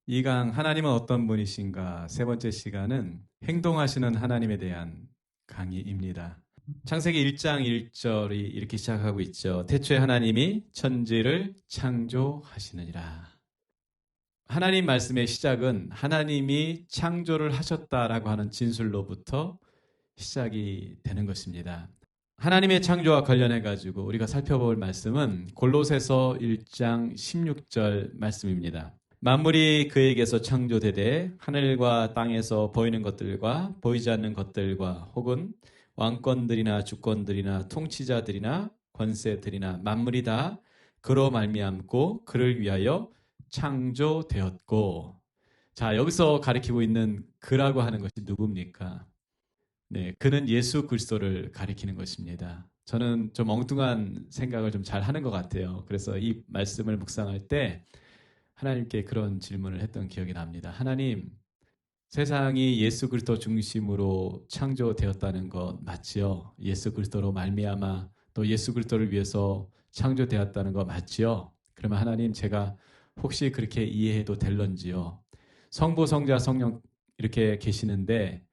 이 강 하나님은 어떤 분이신가? 세 번째 시간은 행동하시는 하나님에 대한 강의입니다. 창세기 1장 1절이 이렇게 시작하고 있죠. 태초에 하나님이 천지를 창조하시느니라. 하나님 말씀의 시작은 하나님이 창조를 하셨다라고 하는 진술로부터 시작이 되는 것입니다. 하나님의 창조와 관련해 가지고 우리가 살펴볼 말씀은 골로새서 1장 16절 말씀입니다. 만물이 그에게서 창조되되 하늘과 땅에서 보이는 것들과 보이지 않는 것들과 혹은 왕권들이나 주권들이나 통치자들이나 권세들이나 만물이 다 그로 말미암고 그를 위하여 창조되었고. 자, 여기서 가리키고 있는 그라고 하는 것이 누굽니까? 네, 그는 예수 그리스도를 가리키는 것입니다. 저는 좀 엉뚱한 생각을 좀 잘 하는 것 같아요. 그래서 이 말씀을 묵상할 때 하나님께 그런 질문을 했던 기억이 납니다. 하나님, 세상이 예수 그리스도 중심으로 창조되었다는 것 맞지요? 예수 그리스도로 말미암아 또 예수 그리스도를 위해서 창조되었다는 것 맞지요? 그러면 하나님, 제가 혹시 그렇게 이해해도 될런지요? 성부, 성자, 성령 이렇게 계시는데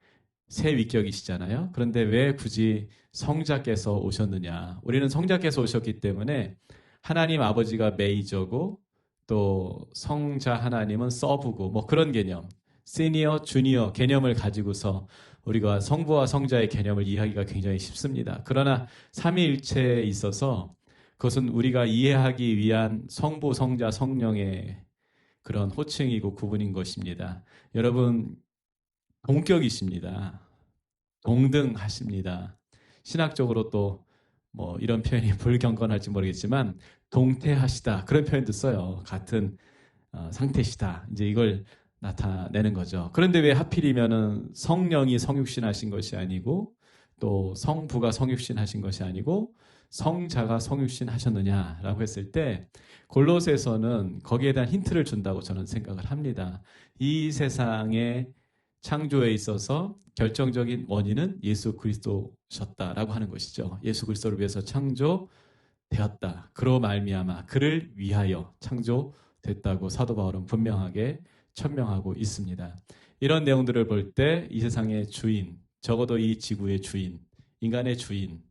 세 위격이시잖아요. 그런데 왜 굳이 성자께서 오셨느냐? 우리는 성자께서 오셨기 때문에 하나님 아버지가 메이저고 또 성자 하나님은 서브고 뭐 그런 개념, 시니어, 주니어 개념을 가지고서 우리가 성부와 성자의 개념을 이해하기가 굉장히 쉽습니다. 그러나 삼위일체에 있어서 그것은 우리가 이해하기 위한 성부, 성자, 성령의 그런 호칭이고 구분인 것입니다. 여러분, 동격이십니다. 동등하십니다. 신학적으로 또 뭐 이런 표현이 불경건할지 모르겠지만 동태하시다 그런 표현도 써요. 같은 상태시다. 이제 이걸 나타내는 거죠. 그런데 왜 하필이면은 성령이 성육신 하신 것이 아니고 또 성부가 성육신 하신 것이 아니고 성자가 성육신 하셨느냐라고 했을 때 골로새서는 거기에 대한 힌트를 준다고 저는 생각을 합니다. 이 세상의 창조에 있어서 결정적인 원인은 예수 그리스도셨다라고 하는 것이죠. 예수 그리스도를 위해서 창조되었다. 그로 말미암아 그를 위하여 창조됐다고 사도 바울은 분명하게 천명하고 있습니다. 이런 내용들을 볼 때 이 세상의 주인, 적어도 이 지구의 주인, 인간의 주인,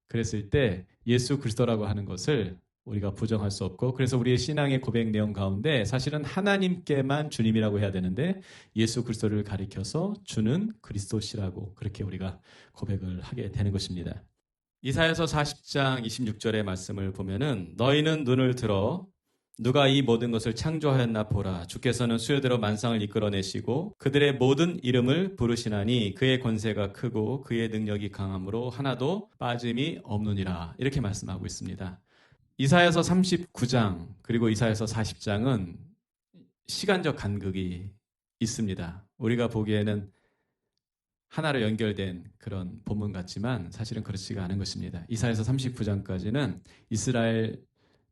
그랬을 때 예수 그리스도라고 하는 것을 우리가 부정할 수 없고, 그래서 우리의 신앙의 고백 내용 가운데 사실은 하나님께만 주님이라고 해야 되는데 예수 그리스도를 가리켜서 주는 그리스도시라고 그렇게 우리가 고백을 하게 되는 것입니다. 이사야서 40장 26절의 말씀을 보면은 너희는 눈을 들어 누가 이 모든 것을 창조하였나 보라. 주께서는 수요대로 만상을 이끌어내시고 그들의 모든 이름을 부르시나니 그의 권세가 크고 그의 능력이 강함으로 하나도 빠짐이 없느니라. 이렇게 말씀하고 있습니다. 이사야서 39장 그리고 이사야서 40장은 시간적 간극이 있습니다. 우리가 보기에는 하나로 연결된 그런 본문 같지만 사실은 그렇지가 않은 것입니다. 이사야서 39장까지는 이스라엘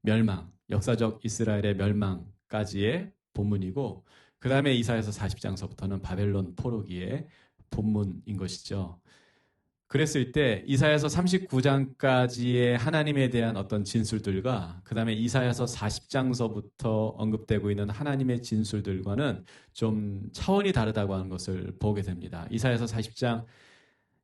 멸망, 역사적 이스라엘의 멸망까지의 본문이고, 그 다음에 이사야서 40장서부터는 바벨론 포로기의 본문인 것이죠. 그랬을 때 이사야서 39장까지의 하나님에 대한 어떤 진술들과 그 다음에 이사야서 40장서부터 언급되고 있는 하나님의 진술들과는 좀 차원이 다르다고 하는 것을 보게 됩니다. 이사야서 40장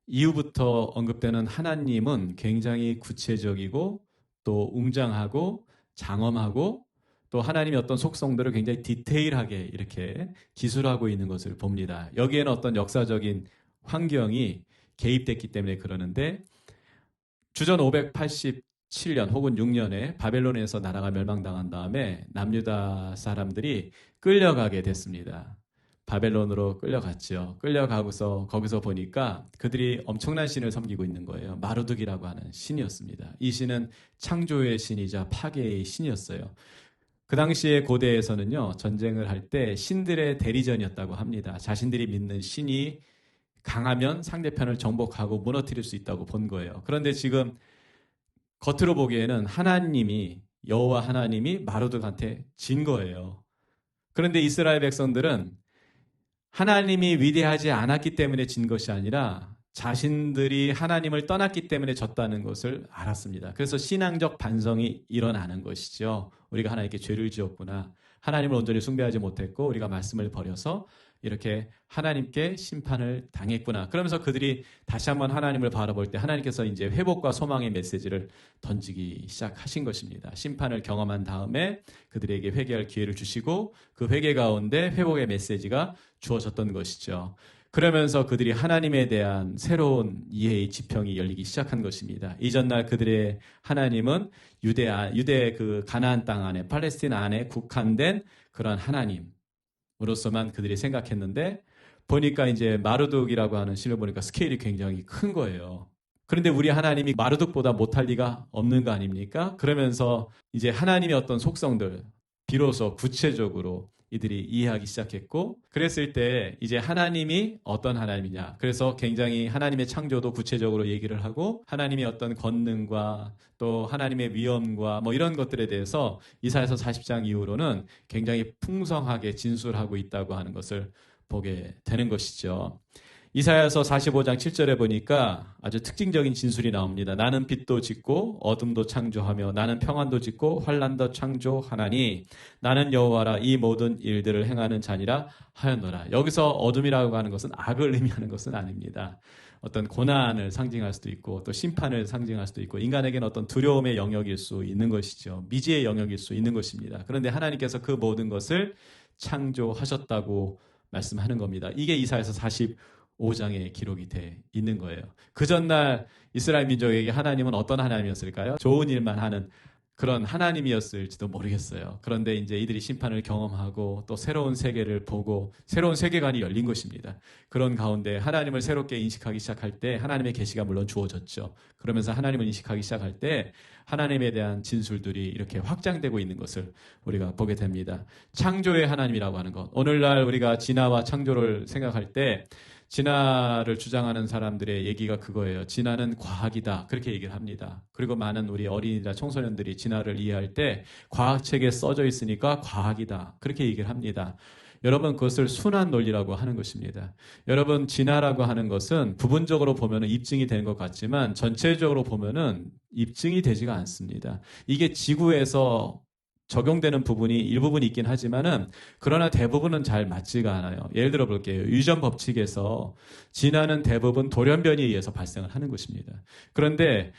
이후부터 언급되는 하나님은 굉장히 구체적이고 또 웅장하고 장엄하고 또 하나님의 어떤 속성들을 굉장히 디테일하게 이렇게 기술하고 있는 것을 봅니다. 여기에는 어떤 역사적인 환경이 개입됐기 때문에 그러는데 주전 587년 혹은 6년에 바벨론에서 나라가 멸망당한 다음에 남유다 사람들이 끌려가게 됐습니다. 바벨론으로 끌려갔죠. 끌려가고서 거기서 보니까 그들이 엄청난 신을 섬기고 있는 거예요. 마르둑이라고 하는 신이었습니다. 이 신은 창조의 신이자 파괴의 신이었어요. 그 당시에 고대에서는요, 전쟁을 할 때 신들의 대리전이었다고 합니다. 자신들이 믿는 신이 강하면 상대편을 정복하고 무너뜨릴 수 있다고 본 거예요. 그런데 지금 겉으로 보기에는 하나님이, 여호와 하나님이 마르둑한테 진 거예요. 그런데 이스라엘 백성들은 하나님이 위대하지 않았기 때문에 진 것이 아니라 자신들이 하나님을 떠났기 때문에 졌다는 것을 알았습니다. 그래서 신앙적 반성이 일어나는 것이죠. 우리가 하나님께 죄를 지었구나. 하나님을 온전히 숭배하지 못했고 우리가 말씀을 버려서 이렇게 하나님께 심판을 당했구나. 그러면서 그들이 다시 한번 하나님을 바라볼 때 하나님께서 이제 회복과 소망의 메시지를 던지기 시작하신 것입니다. 심판을 경험한 다음에 그들에게 회개할 기회를 주시고 그 회개 가운데 회복의 메시지가 주어졌던 것이죠. 그러면서 그들이 하나님에 대한 새로운 이해의 지평이 열리기 시작한 것입니다. 이전날 그들의 하나님은 유대 그 가나안 땅 안에 팔레스티나 안에 국한된 그런 하나님으로서만 그들이 생각했는데 보니까 이제 마르둑이라고 하는 신을 보니까 스케일이 굉장히 큰 거예요. 그런데 우리 하나님이 마르둑보다 못할 리가 없는 거 아닙니까? 그러면서 이제 하나님의 어떤 속성들 비로소 구체적으로 이들이 이해하기 시작했고 그랬을 때 이제 하나님이 어떤 하나님이냐 그래서 굉장히 하나님의 창조도 구체적으로 얘기를 하고 하나님의 어떤 권능과 또 하나님의 위엄과 뭐 이런 것들에 대해서 이사야서 40장 이후로는 굉장히 풍성하게 진술하고 있다고 하는 것을 보게 되는 것이죠. 이사야서 45장 7절에 보니까 아주 특징적인 진술이 나옵니다. 나는 빛도 짓고 어둠도 창조하며 나는 평안도 짓고 환난도 창조하나니 나는 여호와라 이 모든 일들을 행하는 자니라 하였노라. 여기서 어둠이라고 하는 것은 악을 의미하는 것은 아닙니다. 어떤 고난을 상징할 수도 있고 또 심판을 상징할 수도 있고 인간에게는 어떤 두려움의 영역일 수 있는 것이죠. 미지의 영역일 수 있는 것입니다. 그런데 하나님께서 그 모든 것을 창조하셨다고 말씀하는 겁니다. 이게 이사야서 45장에 기록이 돼 있는 거예요. 그 전날 이스라엘 민족에게 하나님은 어떤 하나님이었을까요? 좋은 일만 하는 그런 하나님이었을지도 모르겠어요. 그런데 이제 이들이 심판을 경험하고 또 새로운 세계를 보고 새로운 세계관이 열린 것입니다. 그런 가운데 하나님을 새롭게 인식하기 시작할 때 하나님의 계시가 물론 주어졌죠. 그러면서 하나님을 인식하기 시작할 때 하나님에 대한 진술들이 이렇게 확장되고 있는 것을 우리가 보게 됩니다. 창조의 하나님이라고 하는 것. 오늘날 우리가 진화와 창조를 생각할 때 진화를 주장하는 사람들의 얘기가 그거예요. 진화는 과학이다. 그렇게 얘기를 합니다. 그리고 많은 우리 어린이나 청소년들이 진화를 이해할 때 과학책에 써져 있으니까 과학이다. 그렇게 얘기를 합니다. 여러분 그것을 순환 논리라고 하는 것입니다. 여러분 진화라고 하는 것은 부분적으로 보면 입증이 되는 것 같지만 전체적으로 보면 입증이 되지가 않습니다. 이게 지구에서 적용되는 부분이 일부분이 있긴 하지만은 그러나 대부분은 잘 맞지가 않아요. 예를 들어 볼게요. 유전 법칙에서 진화는 대부분 돌연변이에 의해서 발생을 하는 것입니다. 그런데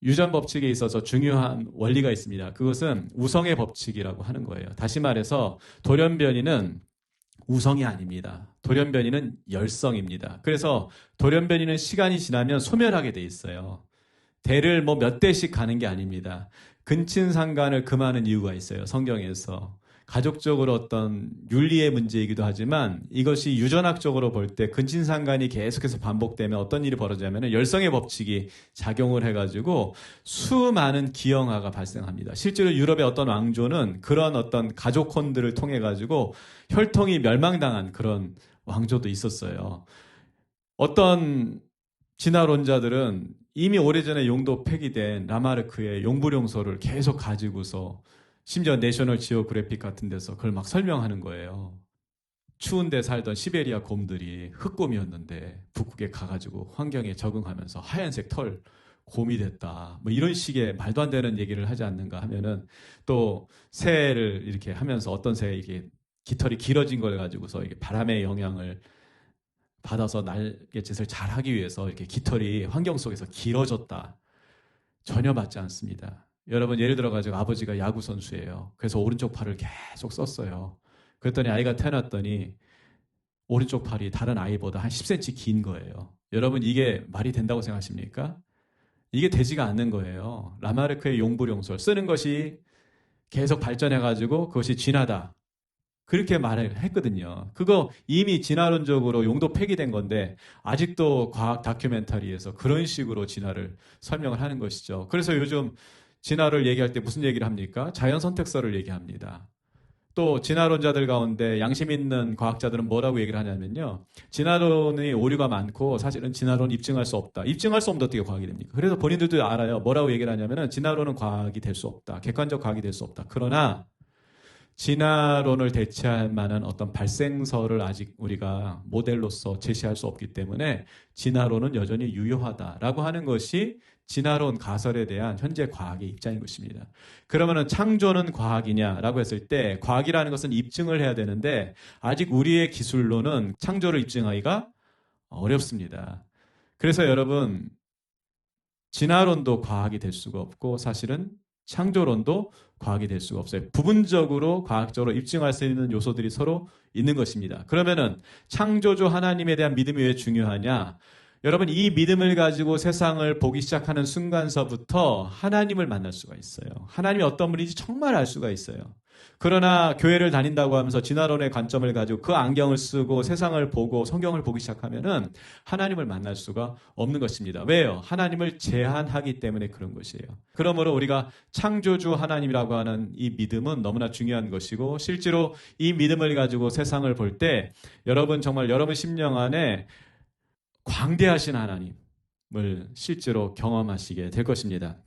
유전 법칙에 있어서 중요한 원리가 있습니다. 그것은 우성의 법칙이라고 하는 거예요. 다시 말해서 돌연변이는 우성이 아닙니다. 돌연변이는 열성입니다. 그래서 돌연변이는 시간이 지나면 소멸하게 돼 있어요. 대를 뭐 몇 대씩 가는 게 아닙니다. 근친상간을 금하는 이유가 있어요. 성경에서. 가족적으로 어떤 윤리의 문제이기도 하지만 이것이 유전학적으로 볼 때 근친상간이 계속해서 반복되면 어떤 일이 벌어지냐면 열성의 법칙이 작용을 해가지고 수많은 기형아가 발생합니다. 실제로 유럽의 어떤 왕조는 그런 어떤 가족혼들을 통해가지고 혈통이 멸망당한 그런 왕조도 있었어요. 어떤 진화론자들은 이미 오래전에 용도 폐기된 라마르크의 용불용소를 계속 가지고서 심지어 내셔널 지오그래픽 같은 데서 그걸 막 설명하는 거예요. 추운 데 살던 시베리아 곰들이 흑곰이었는데 북극에 가가지고 환경에 적응하면서 하얀색 털 곰이 됐다. 뭐 이런 식의 말도 안 되는 얘기를 하지 않는가 하면은 또 새를 이렇게 하면서 어떤 새가 이게 깃털이 길어진 걸 가지고서 이게 바람의 영향을 받아서 날개짓을 잘 하기 위해서 이렇게 깃털이 환경 속에서 길어졌다. 전혀 맞지 않습니다. 여러분 예를 들어가지고 아버지가 야구 선수예요. 그래서 오른쪽 팔을 계속 썼어요. 그랬더니 아이가 태어났더니 오른쪽 팔이 다른 아이보다 한 10cm 긴 거예요. 여러분 이게 말이 된다고 생각하십니까? 이게 되지가 않는 거예요. 라마르크의 용불용설 쓰는 것이 계속 발전해가지고 그것이 진화다. 그렇게 말을 했거든요. 그거 이미 진화론적으로 용도 폐기된 건데 아직도 과학 다큐멘터리에서 그런 식으로 진화를 설명을 하는 것이죠. 그래서 요즘 진화를 얘기할 때 무슨 얘기를 합니까? 자연 선택설을 얘기합니다. 또 진화론자들 가운데 양심 있는 과학자들은 뭐라고 얘기를 하냐면요. 진화론의 오류가 많고 사실은 진화론 입증할 수 없다. 입증할 수 없는데 어떻게 과학이 됩니까? 그래서 본인들도 알아요. 뭐라고 얘기를 하냐면은 진화론은 과학이 될 수 없다. 객관적 과학이 될 수 없다. 그러나 진화론을 대체할 만한 어떤 발생설을 아직 우리가 모델로서 제시할 수 없기 때문에 진화론은 여전히 유효하다라고 하는 것이 진화론 가설에 대한 현재 과학의 입장인 것입니다. 그러면은 창조는 과학이냐라고 했을 때 과학이라는 것은 입증을 해야 되는데 아직 우리의 기술로는 창조를 입증하기가 어렵습니다. 그래서 여러분 진화론도 과학이 될 수가 없고 사실은 창조론도 과학이 될 수가 없어요. 부분적으로 과학적으로 입증할 수 있는 요소들이 서로 있는 것입니다. 그러면은 창조주 하나님에 대한 믿음이 왜 중요하냐? 여러분 이 믿음을 가지고 세상을 보기 시작하는 순간서부터 하나님을 만날 수가 있어요. 하나님이 어떤 분인지 정말 알 수가 있어요. 그러나 교회를 다닌다고 하면서 진화론의 관점을 가지고 그 안경을 쓰고 세상을 보고 성경을 보기 시작하면은 하나님을 만날 수가 없는 것입니다. 왜요? 하나님을 제한하기 때문에 그런 것이에요. 그러므로 우리가 창조주 하나님이라고 하는 이 믿음은 너무나 중요한 것이고 실제로 이 믿음을 가지고 세상을 볼 때 여러분 정말 여러분 심령 안에 광대하신 하나님을 실제로 경험하시게 될 것입니다.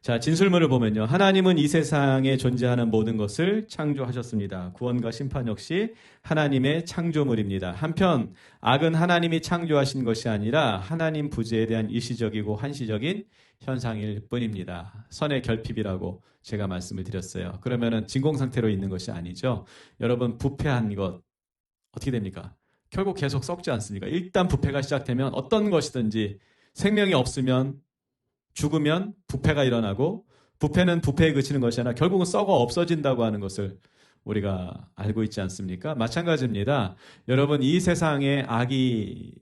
자, 진술문을 보면요. 하나님은 이 세상에 존재하는 모든 것을 창조하셨습니다. 구원과 심판 역시 하나님의 창조물입니다. 한편 악은 하나님이 창조하신 것이 아니라 하나님 부재에 대한 일시적이고 한시적인 현상일 뿐입니다. 선의 결핍이라고 제가 말씀을 드렸어요. 그러면은 진공 상태로 있는 것이 아니죠. 여러분 부패한 것 어떻게 됩니까? 결국 계속 썩지 않습니까? 일단 부패가 시작되면 어떤 것이든지 생명이 없으면 죽으면 부패가 일어나고 부패는 부패에 그치는 것이 아니라 결국은 썩어 없어진다고 하는 것을 우리가 알고 있지 않습니까? 마찬가지입니다. 여러분 이 세상에 악이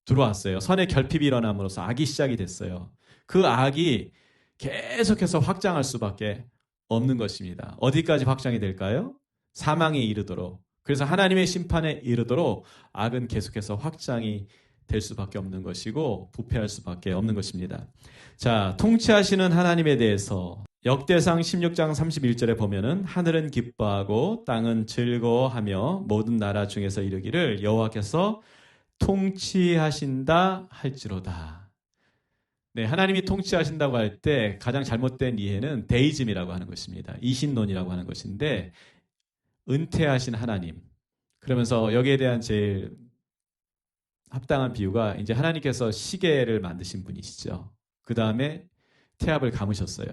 들어왔어요. 선의 결핍이 일어남으로써 악이 시작이 됐어요. 그 악이 계속해서 확장할 수밖에 없는 것입니다. 어디까지 확장이 될까요? 사망에 이르도록. 그래서 하나님의 심판에 이르도록 악은 계속해서 확장이 될 수밖에 없는 것이고 부패할 수밖에 없는 것입니다. 자, 통치하시는 하나님에 대해서 역대상 16장 31절에 보면은 하늘은 기뻐하고 땅은 즐거워하며 모든 나라 중에서 이르기를 여호와께서 통치하신다 할지로다. 네, 하나님이 통치하신다고 할 때 가장 잘못된 이해는 데이즘이라고 하는 것입니다. 이신론이라고 하는 것인데 은퇴하신 하나님. 그러면서 여기에 대한 제일 합당한 비유가 이제 하나님께서 시계를 만드신 분이시죠. 그 다음에 태압을 감으셨어요.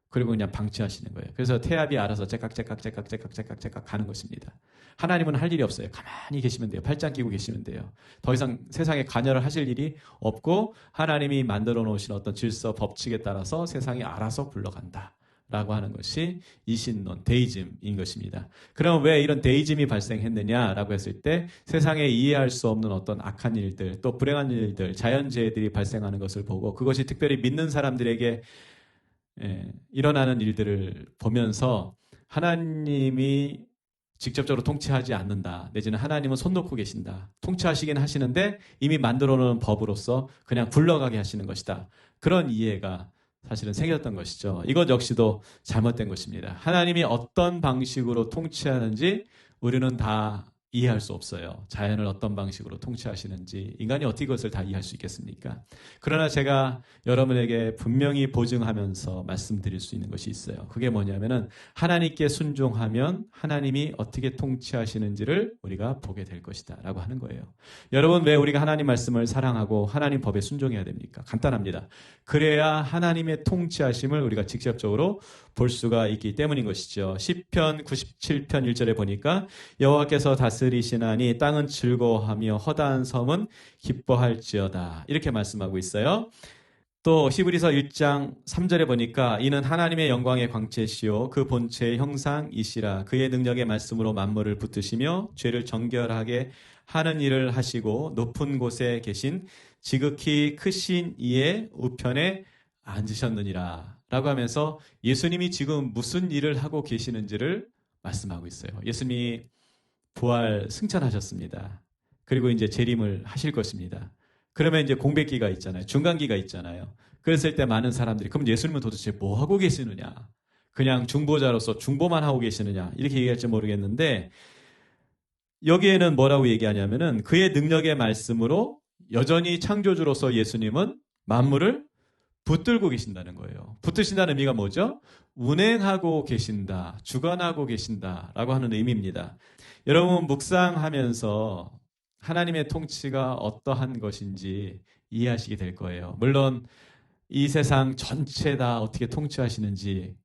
그리고 그냥 방치하시는 거예요. 그래서 태압이 알아서 째깍째깍 가는 것입니다. 하나님은 할 일이 없어요. 가만히 계시면 돼요. 팔짱 끼고 계시면 돼요. 더 이상 세상에 관여를 하실 일이 없고 하나님이 만들어 놓으신 어떤 질서, 법칙에 따라서 세상이 알아서 굴러간다. 라고 하는 것이 이신론, 데이즘인 것입니다. 그럼 왜 이런 데이즘이 발생했느냐라고 했을 때 세상에 이해할 수 없는 어떤 악한 일들, 또 불행한 일들, 자연재해들이 발생하는 것을 보고 그것이 특별히 믿는 사람들에게 일어나는 일들을 보면서 하나님이 직접적으로 통치하지 않는다. 내지는 하나님은 손 놓고 계신다. 통치하시긴 하시는데 이미 만들어 놓은 법으로서 그냥 굴러가게 하시는 것이다. 그런 이해가 사실은 생겼던 것이죠. 이것 역시도 잘못된 것입니다. 하나님이 어떤 방식으로 통치하는지 우리는 다 이해할 수 없어요. 자연을 어떤 방식으로 통치하시는지 인간이 어떻게 그것을 다 이해할 수 있겠습니까? 그러나 제가 여러분에게 분명히 보증하면서 말씀드릴 수 있는 것이 있어요. 그게 뭐냐면은 하나님께 순종하면 하나님이 어떻게 통치하시는지를 우리가 보게 될 것이다 라고 하는 거예요. 여러분 왜 우리가 하나님 말씀을 사랑하고 하나님 법에 순종해야 됩니까? 간단합니다. 그래야 하나님의 통치하심을 우리가 직접적으로 볼 수가 있기 때문인 것이죠. 시편 97편 1절에 보니까 여호와께서 다스리시나니 땅은 즐거워하며 허다한 섬은 기뻐할지어다. 이렇게 말씀하고 있어요. 또 히브리서 1장 3절에 보니까 이는 하나님의 영광의 광채시요 그 본체의 형상이시라. 그의 능력의 말씀으로 만물을 붙드시며 죄를 정결하게 하는 일을 하시고 높은 곳에 계신 지극히 크신 이의 우편에 앉으셨느니라 라고 하면서 예수님이 지금 무슨 일을 하고 계시는지를 말씀하고 있어요. 예수님이 부활 승천하셨습니다. 그리고 이제 재림을 하실 것입니다. 그러면 이제 공백기가 있잖아요. 중간기가 있잖아요. 그랬을 때 많은 사람들이 그럼 예수님은 도대체 뭐 하고 계시느냐? 그냥 중보자로서 중보만 하고 계시느냐? 이렇게 얘기할지 모르겠는데 여기에는 뭐라고 얘기하냐면은 그의 능력의 말씀으로 여전히 창조주로서 예수님은 만물을 붙들고 계신다는 거예요. 붙드신다는 의미가 뭐죠? 운행하고 계신다, 주관하고 계신다라고 하는 의미입니다. 여러분 묵상하면서 하나님의 통치가 어떠한 것인지 이해하시게 될 거예요. 물론 이 세상 전체 다 어떻게 통치하시는지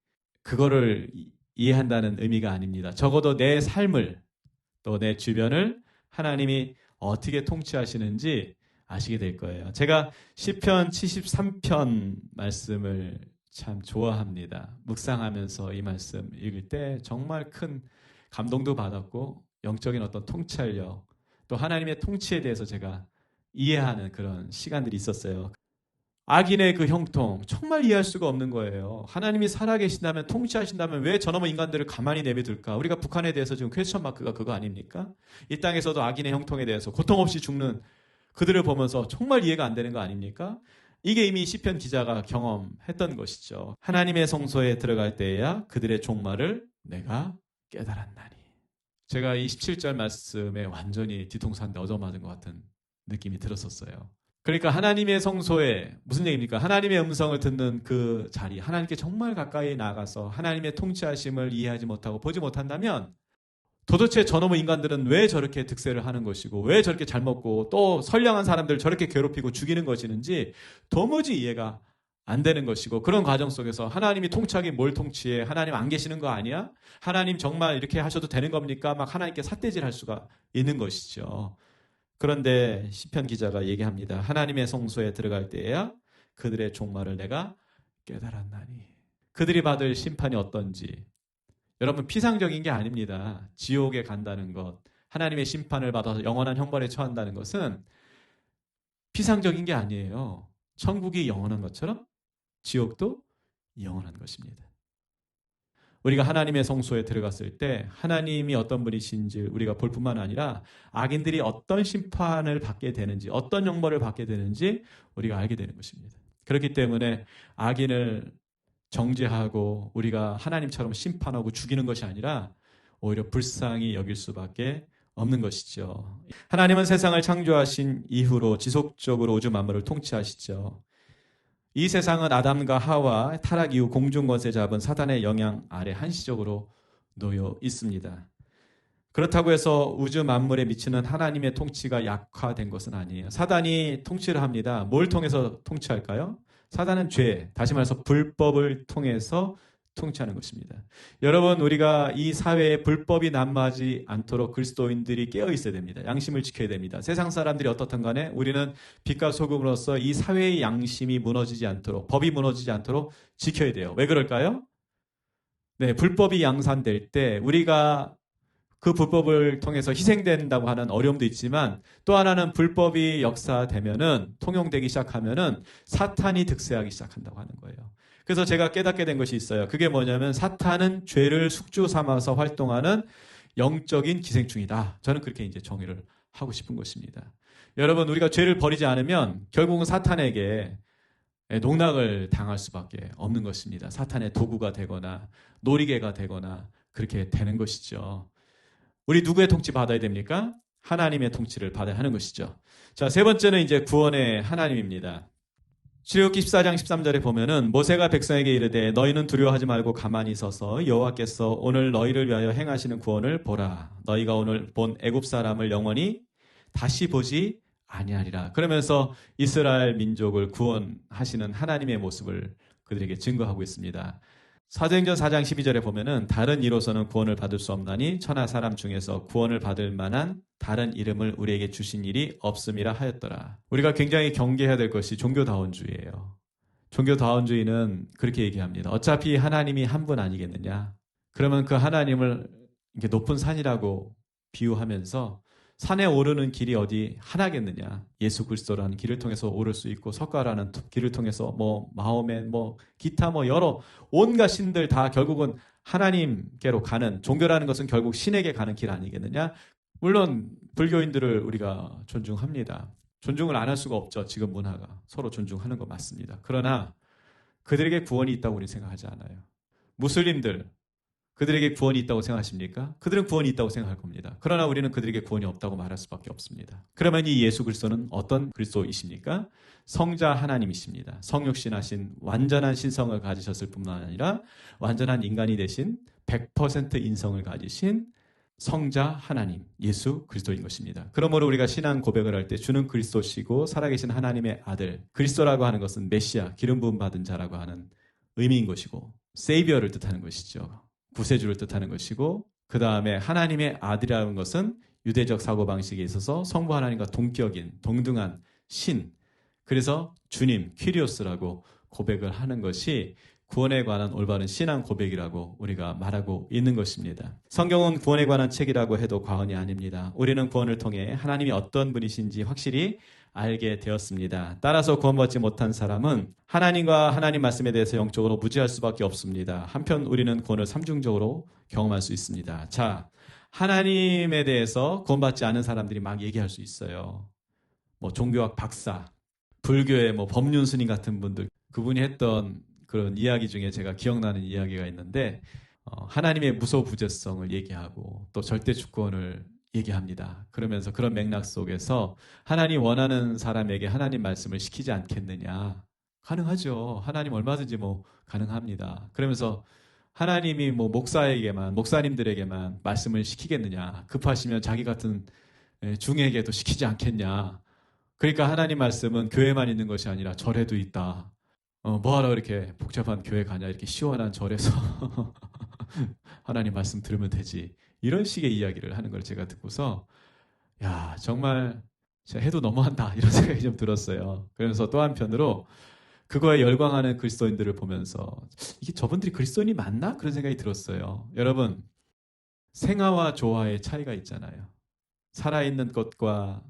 그거를 이해한다는 의미가 아닙니다. 적어도 내 삶을 또 내 주변을 하나님이 어떻게 통치하시는지 아시게 될 거예요. 제가 시편 73편 말씀을 참 좋아합니다. 묵상하면서 이 말씀 읽을 때 정말 큰 감동도 받았고 영적인 어떤 통찰력 또 하나님의 통치에 대해서 제가 이해하는 그런 시간들이 있었어요. 악인의 그 형통 정말 이해할 수가 없는 거예요. 하나님이 살아계신다면 통치하신다면 왜 저놈의 인간들을 가만히 내버릴까? 우리가 북한에 대해서 지금 퀘스천 마크가 그거 아닙니까? 이 땅에서도 악인의 형통에 대해서 고통 없이 죽는 그들을 보면서 정말 이해가 안 되는 거 아닙니까? 이게 이미 시편 기자가 경험했던 것이죠. 하나님의 성소에 들어갈 때에야 그들의 종말을 내가 깨달았나니. 제가 이 17절 말씀에 완전히 뒤통수 한 대 얻어맞은 것 같은 느낌이 들었었어요. 그러니까 하나님의 성소에 무슨 얘기입니까? 하나님의 음성을 듣는 그 자리, 하나님께 정말 가까이 나가서 하나님의 통치하심을 이해하지 못하고 보지 못한다면 도대체 저놈의 인간들은 왜 저렇게 득세를 하는 것이고 왜 저렇게 잘 먹고 또 선량한 사람들을 저렇게 괴롭히고 죽이는 것이는지 도무지 이해가 안 되는 것이고 그런 과정 속에서 하나님이 통치하긴 뭘 통치해? 하나님 안 계시는 거 아니야? 하나님 정말 이렇게 하셔도 되는 겁니까? 막 하나님께 삿대질할 수가 있는 것이죠. 그런데 시편 기자가 얘기합니다. 하나님의 성소에 들어갈 때에야 그들의 종말을 내가 깨달았나니. 그들이 받을 심판이 어떤지. 여러분 피상적인 게 아닙니다. 지옥에 간다는 것, 하나님의 심판을 받아서 영원한 형벌에 처한다는 것은 피상적인 게 아니에요. 천국이 영원한 것처럼 지옥도 영원한 것입니다. 우리가 하나님의 성소에 들어갔을 때 하나님이 어떤 분이신지 우리가 볼 뿐만 아니라 악인들이 어떤 심판을 받게 되는지 어떤 형벌을 받게 되는지 우리가 알게 되는 것입니다. 그렇기 때문에 악인을 정죄하고 우리가 하나님처럼 심판하고 죽이는 것이 아니라 오히려 불쌍히 여길 수밖에 없는 것이죠. 하나님은 세상을 창조하신 이후로 지속적으로 우주 만물을 통치하시죠. 이 세상은 아담과 하와 타락 이후 공중권세 잡은 사단의 영향 아래 한시적으로 놓여 있습니다. 그렇다고 해서 우주 만물에 미치는 하나님의 통치가 약화된 것은 아니에요. 사단이 통치를 합니다. 뭘 통해서 통치할까요? 사단은 죄, 다시 말해서 불법을 통해서 통치하는 것입니다. 여러분, 우리가 이 사회에 불법이 난무하지 않도록 그리스도인들이 깨어 있어야 됩니다. 양심을 지켜야 됩니다. 세상 사람들이 어떻든 간에 우리는 빛과 소금으로서 이 사회의 양심이 무너지지 않도록, 법이 무너지지 않도록 지켜야 돼요. 왜 그럴까요? 네, 불법이 양산될 때 우리가 그 불법을 통해서 희생된다고 하는 어려움도 있지만 또 하나는 불법이 역사되면은 통용되기 시작하면은 사탄이 득세하기 시작한다고 하는 거예요. 그래서 제가 깨닫게 된 것이 있어요. 그게 뭐냐면 사탄은 죄를 숙주 삼아서 활동하는 영적인 기생충이다. 저는 그렇게 이제 정의를 하고 싶은 것입니다. 여러분, 우리가 죄를 버리지 않으면 결국은 사탄에게 농락을 당할 수밖에 없는 것입니다. 사탄의 도구가 되거나 놀이개가 되거나 그렇게 되는 것이죠. 우리 누구의 통치 받아야 됩니까? 하나님의 통치를 받아야 하는 것이죠. 자, 세 번째는 이제 구원의 하나님입니다. 출애굽기 14장 13절에 보면은 모세가 백성에게 이르되 너희는 두려워하지 말고 가만히 서서 여호와께서 오늘 너희를 위하여 행하시는 구원을 보라. 너희가 오늘 본 애굽 사람을 영원히 다시 보지 아니하리라. 그러면서 이스라엘 민족을 구원하시는 하나님의 모습을 그들에게 증거하고 있습니다. 사도행전 4장 12절에 보면은 다른 이로서는 구원을 받을 수 없나니 천하 사람 중에서 구원을 받을 만한 다른 이름을 우리에게 주신 일이 없음이라 하였더라. 우리가 굉장히 경계해야 될 것이 종교다원주의예요. 종교다원주의는 그렇게 얘기합니다. 어차피 하나님이 한 분 아니겠느냐. 그러면 그 하나님을 이렇게 높은 산이라고 비유하면서 산에 오르는 길이 어디 하나겠느냐. 예수 그리스도라는 길을 통해서 오를 수 있고 석가라는 길을 통해서 마호멧 기타 여러 온갖 신들 다 결국은 하나님께로 가는, 종교라는 것은 결국 신에게 가는 길 아니겠느냐. 물론 불교인들을 우리가 존중합니다. 존중을 안 할 수가 없죠. 지금 문화가 서로 존중하는 거 맞습니다. 그러나 그들에게 구원이 있다고 우리는 생각하지 않아요. 무슬림들 그들에게 구원이 있다고 생각하십니까? 그들은 구원이 있다고 생각할 겁니다. 그러나 우리는 그들에게 구원이 없다고 말할 수밖에 없습니다. 그러면 이 예수 그리스도는 어떤 그리스도이십니까? 성자 하나님이십니다. 성육신하신 완전한 신성을 가지셨을 뿐만 아니라 완전한 인간이 되신 100% 인성을 가지신 성자 하나님, 예수 그리스도인 것입니다. 그러므로 우리가 신앙 고백을 할 때 주는 그리스도시고 살아계신 하나님의 아들, 그리스도라고 하는 것은 메시아, 기름 부음 받은 자라고 하는 의미인 것이고 세이비어를 뜻하는 것이죠. 구세주를 뜻하는 것이고 그 다음에 하나님의 아들이라는 것은 유대적 사고방식에 있어서 성부 하나님과 동격인 동등한 신, 그래서 주님, 퀴리오스라고 고백을 하는 것이 구원에 관한 올바른 신앙 고백이라고 우리가 말하고 있는 것입니다. 성경은 구원에 관한 책이라고 해도 과언이 아닙니다. 우리는 구원을 통해 하나님이 어떤 분이신지 확실히 알게 되었습니다. 따라서 구원받지 못한 사람은 하나님과 하나님 말씀에 대해서 영적으로 무지할 수밖에 없습니다. 한편 우리는 구원을 삼중적으로 경험할 수 있습니다. 자, 하나님에 대해서 구원받지 않은 사람들이 막 얘기할 수 있어요. 뭐 종교학 박사, 불교의 뭐 법륜 스님 같은 분들, 그분이 했던 그런 이야기 중에 제가 기억나는 이야기가 있는데 하나님의 무소부재성을 얘기하고 또 절대 주권을 얘기합니다. 그러면서 그런 맥락 속에서 하나님 원하는 사람에게 하나님 말씀을 시키지 않겠느냐. 가능하죠. 하나님 얼마든지 뭐 가능합니다. 그러면서 하나님이 뭐 목사님들에게만 말씀을 시키겠느냐. 급하시면 자기 같은 중에게도 시키지 않겠냐. 그러니까 하나님 말씀은 교회만 있는 것이 아니라 절에도 있다. 뭐하러 이렇게 복잡한 교회 가냐, 이렇게 시원한 절에서 하나님 말씀 들으면 되지, 이런 식의 이야기를 하는 걸 제가 듣고서 야, 정말 제가 해도 너무한다 이런 생각이 좀 들었어요. 그러면서 또 한편으로 그거에 열광하는 그리스도인들을 보면서 이게 저분들이 그리스도인이 맞나? 그런 생각이 들었어요. 여러분, 생화와 조화의 차이가 있잖아요. 살아있는 것과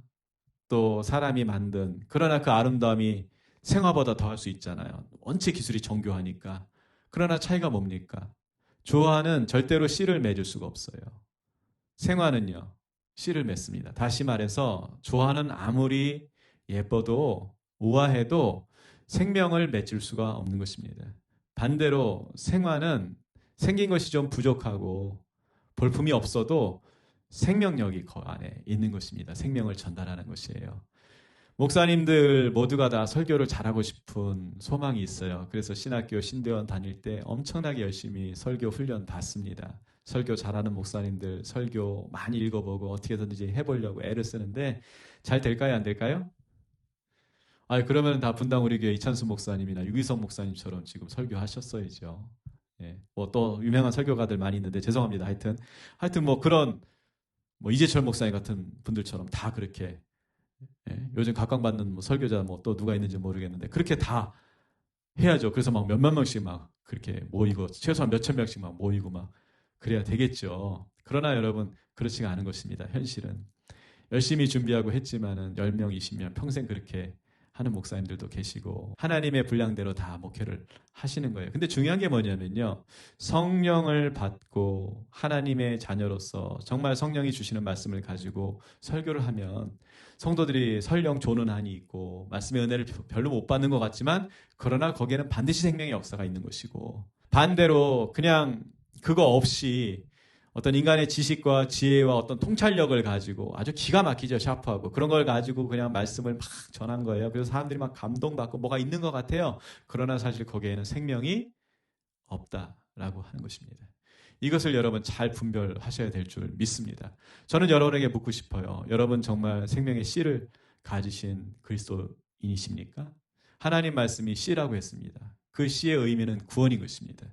또 사람이 만든, 그러나 그 아름다움이 생화보다 더할 수 있잖아요. 원체 기술이 정교하니까. 그러나 차이가 뭡니까? 조화는 절대로 씨를 맺을 수가 없어요. 생화는요, 씨를 맺습니다. 다시 말해서 조화는 아무리 예뻐도 우아해도 생명을 맺을 수가 없는 것입니다. 반대로 생화는 생긴 것이 좀 부족하고 볼품이 없어도 생명력이 그 안에 있는 것입니다. 생명을 전달하는 것이에요. 목사님들 모두가 다 설교를 잘하고 싶은 소망이 있어요. 그래서 신학교, 신대원 다닐 때 엄청나게 열심히 설교 훈련 받습니다. 설교 잘하는 목사님들 설교 많이 읽어보고 어떻게든지 해보려고 애를 쓰는데 잘 될까요? 안 될까요? 그러면 다 분당 우리 교회 이찬수 목사님이나 유기성 목사님처럼 지금 설교하셨어야죠. 예, 뭐 또 유명한 설교가들 많이 있는데 죄송합니다. 하여튼 뭐 그런 뭐 이재철 목사님 같은 분들처럼 다 그렇게, 예, 요즘 각광받는 뭐 설교자 뭐 또 누가 있는지 모르겠는데 그렇게 다 해야죠. 그래서 막 몇만 명씩 막 그렇게 모이고 최소한 몇천 명씩 막 모이고 막 그래야 되겠죠. 그러나 여러분, 그렇지가 않은 것입니다. 현실은 열심히 준비하고 했지만은 10명, 20명 평생 그렇게 하는 목사님들도 계시고 하나님의 분량대로 다 목회를 하시는 거예요. 근데 중요한 게 뭐냐면요, 성령을 받고 하나님의 자녀로서 정말 성령이 주시는 말씀을 가지고 설교를 하면 성도들이 설령 조는 한이 있고 말씀의 은혜를 별로 못 받는 것 같지만 그러나 거기에는 반드시 생명의 역사가 있는 것이고, 반대로 그냥 그거 없이 어떤 인간의 지식과 지혜와 어떤 통찰력을 가지고 아주 기가 막히죠. 샤프하고 그런 걸 가지고 그냥 말씀을 막 전한 거예요. 그래서 사람들이 막 감동받고 뭐가 있는 것 같아요. 그러나 사실 거기에는 생명이 없다라고 하는 것입니다. 이것을 여러분 잘 분별하셔야 될 줄 믿습니다. 저는 여러분에게 묻고 싶어요. 여러분 정말 생명의 씨를 가지신 그리스도인이십니까? 하나님 말씀이 씨라고 했습니다. 그 씨의 의미는 구원인 것입니다.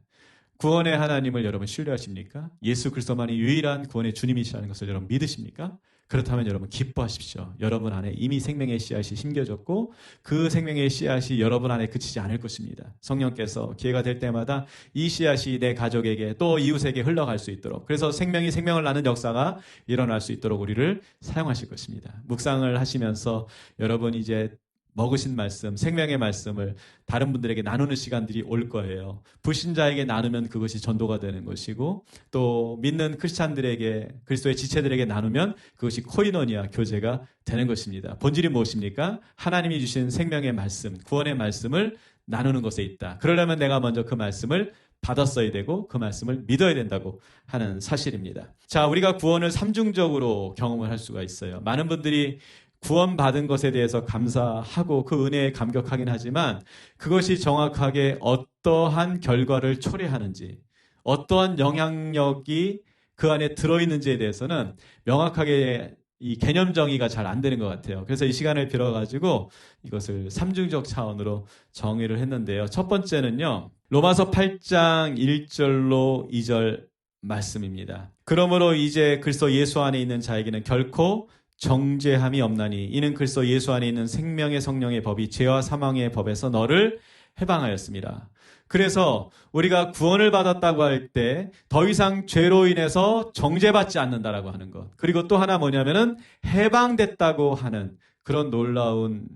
구원의 하나님을 여러분 신뢰하십니까? 예수 그리스도만이 유일한 구원의 주님이시라는 것을 여러분 믿으십니까? 그렇다면 여러분 기뻐하십시오. 여러분 안에 이미 생명의 씨앗이 심겨졌고 그 생명의 씨앗이 여러분 안에 그치지 않을 것입니다. 성령께서 기회가 될 때마다 이 씨앗이 내 가족에게 또 이웃에게 흘러갈 수 있도록, 그래서 생명이 생명을 낳는 역사가 일어날 수 있도록 우리를 사용하실 것입니다. 묵상을 하시면서 여러분 이제 먹으신 말씀, 생명의 말씀을 다른 분들에게 나누는 시간들이 올 거예요. 불신자에게 나누면 그것이 전도가 되는 것이고, 또 믿는 크리스찬들에게, 그리스도의 지체들에게 나누면 그것이 코이노니아, 교제가 되는 것입니다. 본질이 무엇입니까? 하나님이 주신 생명의 말씀, 구원의 말씀을 나누는 것에 있다. 그러려면 내가 먼저 그 말씀을 받았어야 되고 그 말씀을 믿어야 된다고 하는 사실입니다. 자, 우리가 구원을 삼중적으로 경험을 할 수가 있어요. 많은 분들이 구원받은 것에 대해서 감사하고 그 은혜에 감격하긴 하지만 그것이 정확하게 어떠한 결과를 초래하는지, 어떠한 영향력이 그 그 안에 들어있는지에 대해서는 명확하게 이 개념 정의가 잘 안 되는 것 같아요. 그래서 이 시간을 빌어가지고 이것을 삼중적 차원으로 정의를 했는데요. 첫 번째는요, 로마서 8장 1절로 2절 말씀입니다. 그러므로 이제 그리스도 예수 안에 있는 자에게는 결코 정죄함이 없나니 이는 그리스도 예수 안에 있는 생명의 성령의 법이 죄와 사망의 법에서 너를 해방하였습니다. 그래서 우리가 구원을 받았다고 할 때 더 이상 죄로 인해서 정죄받지 않는다라고 하는 것. 그리고 또 하나 뭐냐면은 해방됐다고 하는 그런 놀라운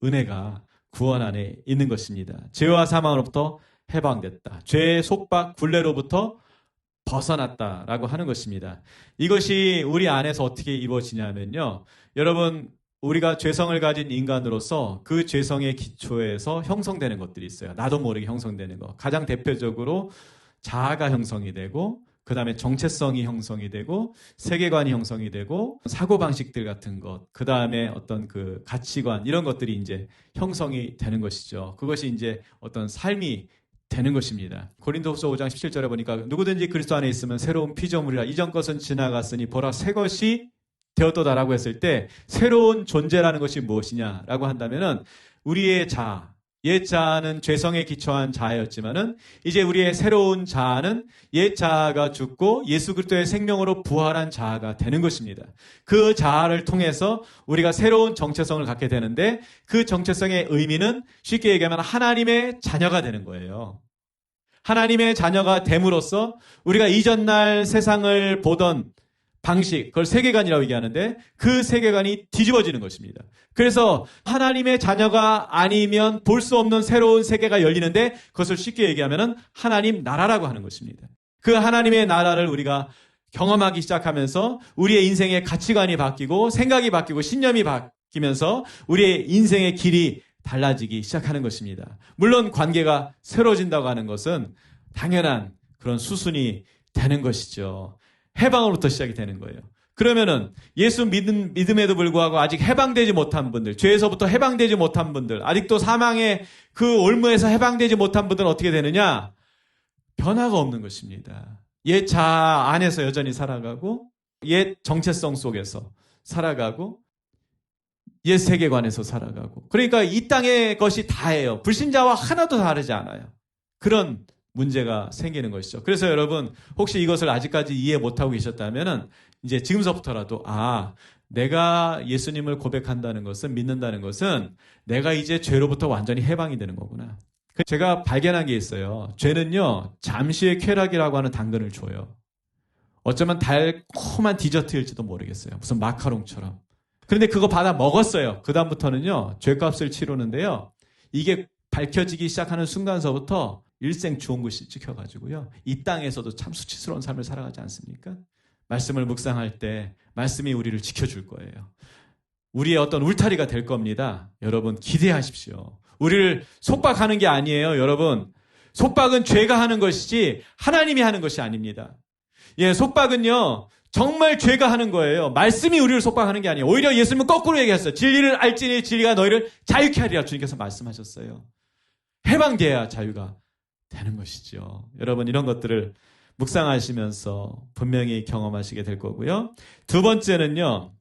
은혜가 구원 안에 있는 것입니다. 죄와 사망으로부터 해방됐다. 죄의 속박, 굴레로부터 벗어났다라고 하는 것입니다. 이것이 우리 안에서 어떻게 이루어지냐면요. 여러분, 우리가 죄성을 가진 인간으로서 그 죄성의 기초에서 형성되는 것들이 있어요. 나도 모르게 형성되는 것. 가장 대표적으로 자아가 형성이 되고, 그 다음에 정체성이 형성이 되고, 세계관이 형성이 되고, 사고방식들 같은 것, 그 다음에 어떤 그 가치관, 이런 것들이 이제 형성이 되는 것이죠. 그것이 이제 어떤 삶이 되는 것입니다. 고린도후서 5장 17절에 보니까 누구든지 그리스도 안에 있으면 새로운 피조물이라 이전 것은 지나갔으니 보라 새 것이 되었도다라고 했을 때 새로운 존재라는 것이 무엇이냐라고 한다면은 우리의 자아, 옛 자아는 죄성에 기초한 자아였지만은 이제 우리의 새로운 자아는 옛 자아가 죽고 예수 그리스도의 생명으로 부활한 자아가 되는 것입니다. 그 자아를 통해서 우리가 새로운 정체성을 갖게 되는데 그 정체성의 의미는 쉽게 얘기하면 하나님의 자녀가 되는 거예요. 하나님의 자녀가 됨으로써 우리가 이전날 세상을 보던 방식, 그걸 세계관이라고 얘기하는데 그 세계관이 뒤집어지는 것입니다. 그래서 하나님의 자녀가 아니면 볼 수 없는 새로운 세계가 열리는데 그것을 쉽게 얘기하면 하나님 나라라고 하는 것입니다. 그 하나님의 나라를 우리가 경험하기 시작하면서 우리의 인생의 가치관이 바뀌고 생각이 바뀌고 신념이 바뀌면서 우리의 인생의 길이 달라지기 시작하는 것입니다. 물론 관계가 새로워진다고 하는 것은 당연한 그런 수순이 되는 것이죠. 해방으로부터 시작이 되는 거예요. 그러면은 예수 믿음에도 불구하고 아직 해방되지 못한 분들, 죄에서부터 해방되지 못한 분들, 아직도 사망의 그 올무에서 해방되지 못한 분들은 어떻게 되느냐? 변화가 없는 것입니다. 옛 자아 안에서 여전히 살아가고 옛 정체성 속에서 살아가고 옛 세계관에서 살아가고, 그러니까 이 땅의 것이 다예요. 불신자와 하나도 다르지 않아요. 그런 문제가 생기는 것이죠. 그래서 여러분, 혹시 이것을 아직까지 이해 못하고 계셨다면 이제 지금서부터라도 내가 예수님을 고백한다는 것은, 믿는다는 것은 내가 이제 죄로부터 완전히 해방이 되는 거구나. 제가 발견한 게 있어요. 죄는요, 잠시의 쾌락이라고 하는 당근을 줘요. 어쩌면 달콤한 디저트일지도 모르겠어요. 무슨 마카롱처럼. 그런데 그거 받아 먹었어요. 그 다음부터는요, 죄값을 치르는데요, 이게 밝혀지기 시작하는 순간서부터 일생 좋은 것이 찍혀가지고요, 이 땅에서도 참 수치스러운 삶을 살아가지 않습니까? 말씀을 묵상할 때 말씀이 우리를 지켜줄 거예요. 우리의 어떤 울타리가 될 겁니다. 여러분 기대하십시오. 우리를 속박하는 게 아니에요. 여러분, 속박은 죄가 하는 것이지 하나님이 하는 것이 아닙니다. 예, 속박은요 정말 죄가 하는 거예요. 말씀이 우리를 속박하는 게 아니에요. 오히려 예수님은 거꾸로 얘기했어요. 진리를 알지니 진리가 너희를 자유케 하리라 주님께서 말씀하셨어요. 해방돼야 자유가 되는 것이죠. 여러분, 이런 것들을 묵상하시면서 분명히 경험하시게 될 거고요. 두 번째는요,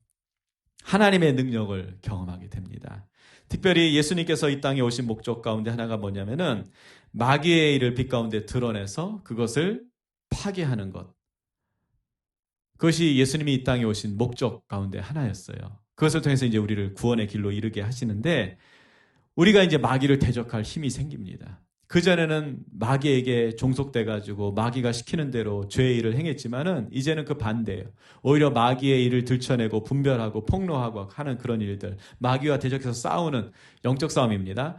하나님의 능력을 경험하게 됩니다. 특별히 예수님께서 이 땅에 오신 목적 가운데 하나가 뭐냐면은 마귀의 일을 빛 가운데 드러내서 그것을 파괴하는 것. 그것이 예수님이 이 땅에 오신 목적 가운데 하나였어요. 그것을 통해서 이제 우리를 구원의 길로 이르게 하시는데, 우리가 이제 마귀를 대적할 힘이 생깁니다. 그전에는 마귀에게 종속돼가지고 마귀가 시키는 대로 죄의 일을 행했지만은 이제는 그 반대예요. 오히려 마귀의 일을 들춰내고 분별하고 폭로하고 하는 그런 일들, 마귀와 대적해서 싸우는 영적 싸움입니다.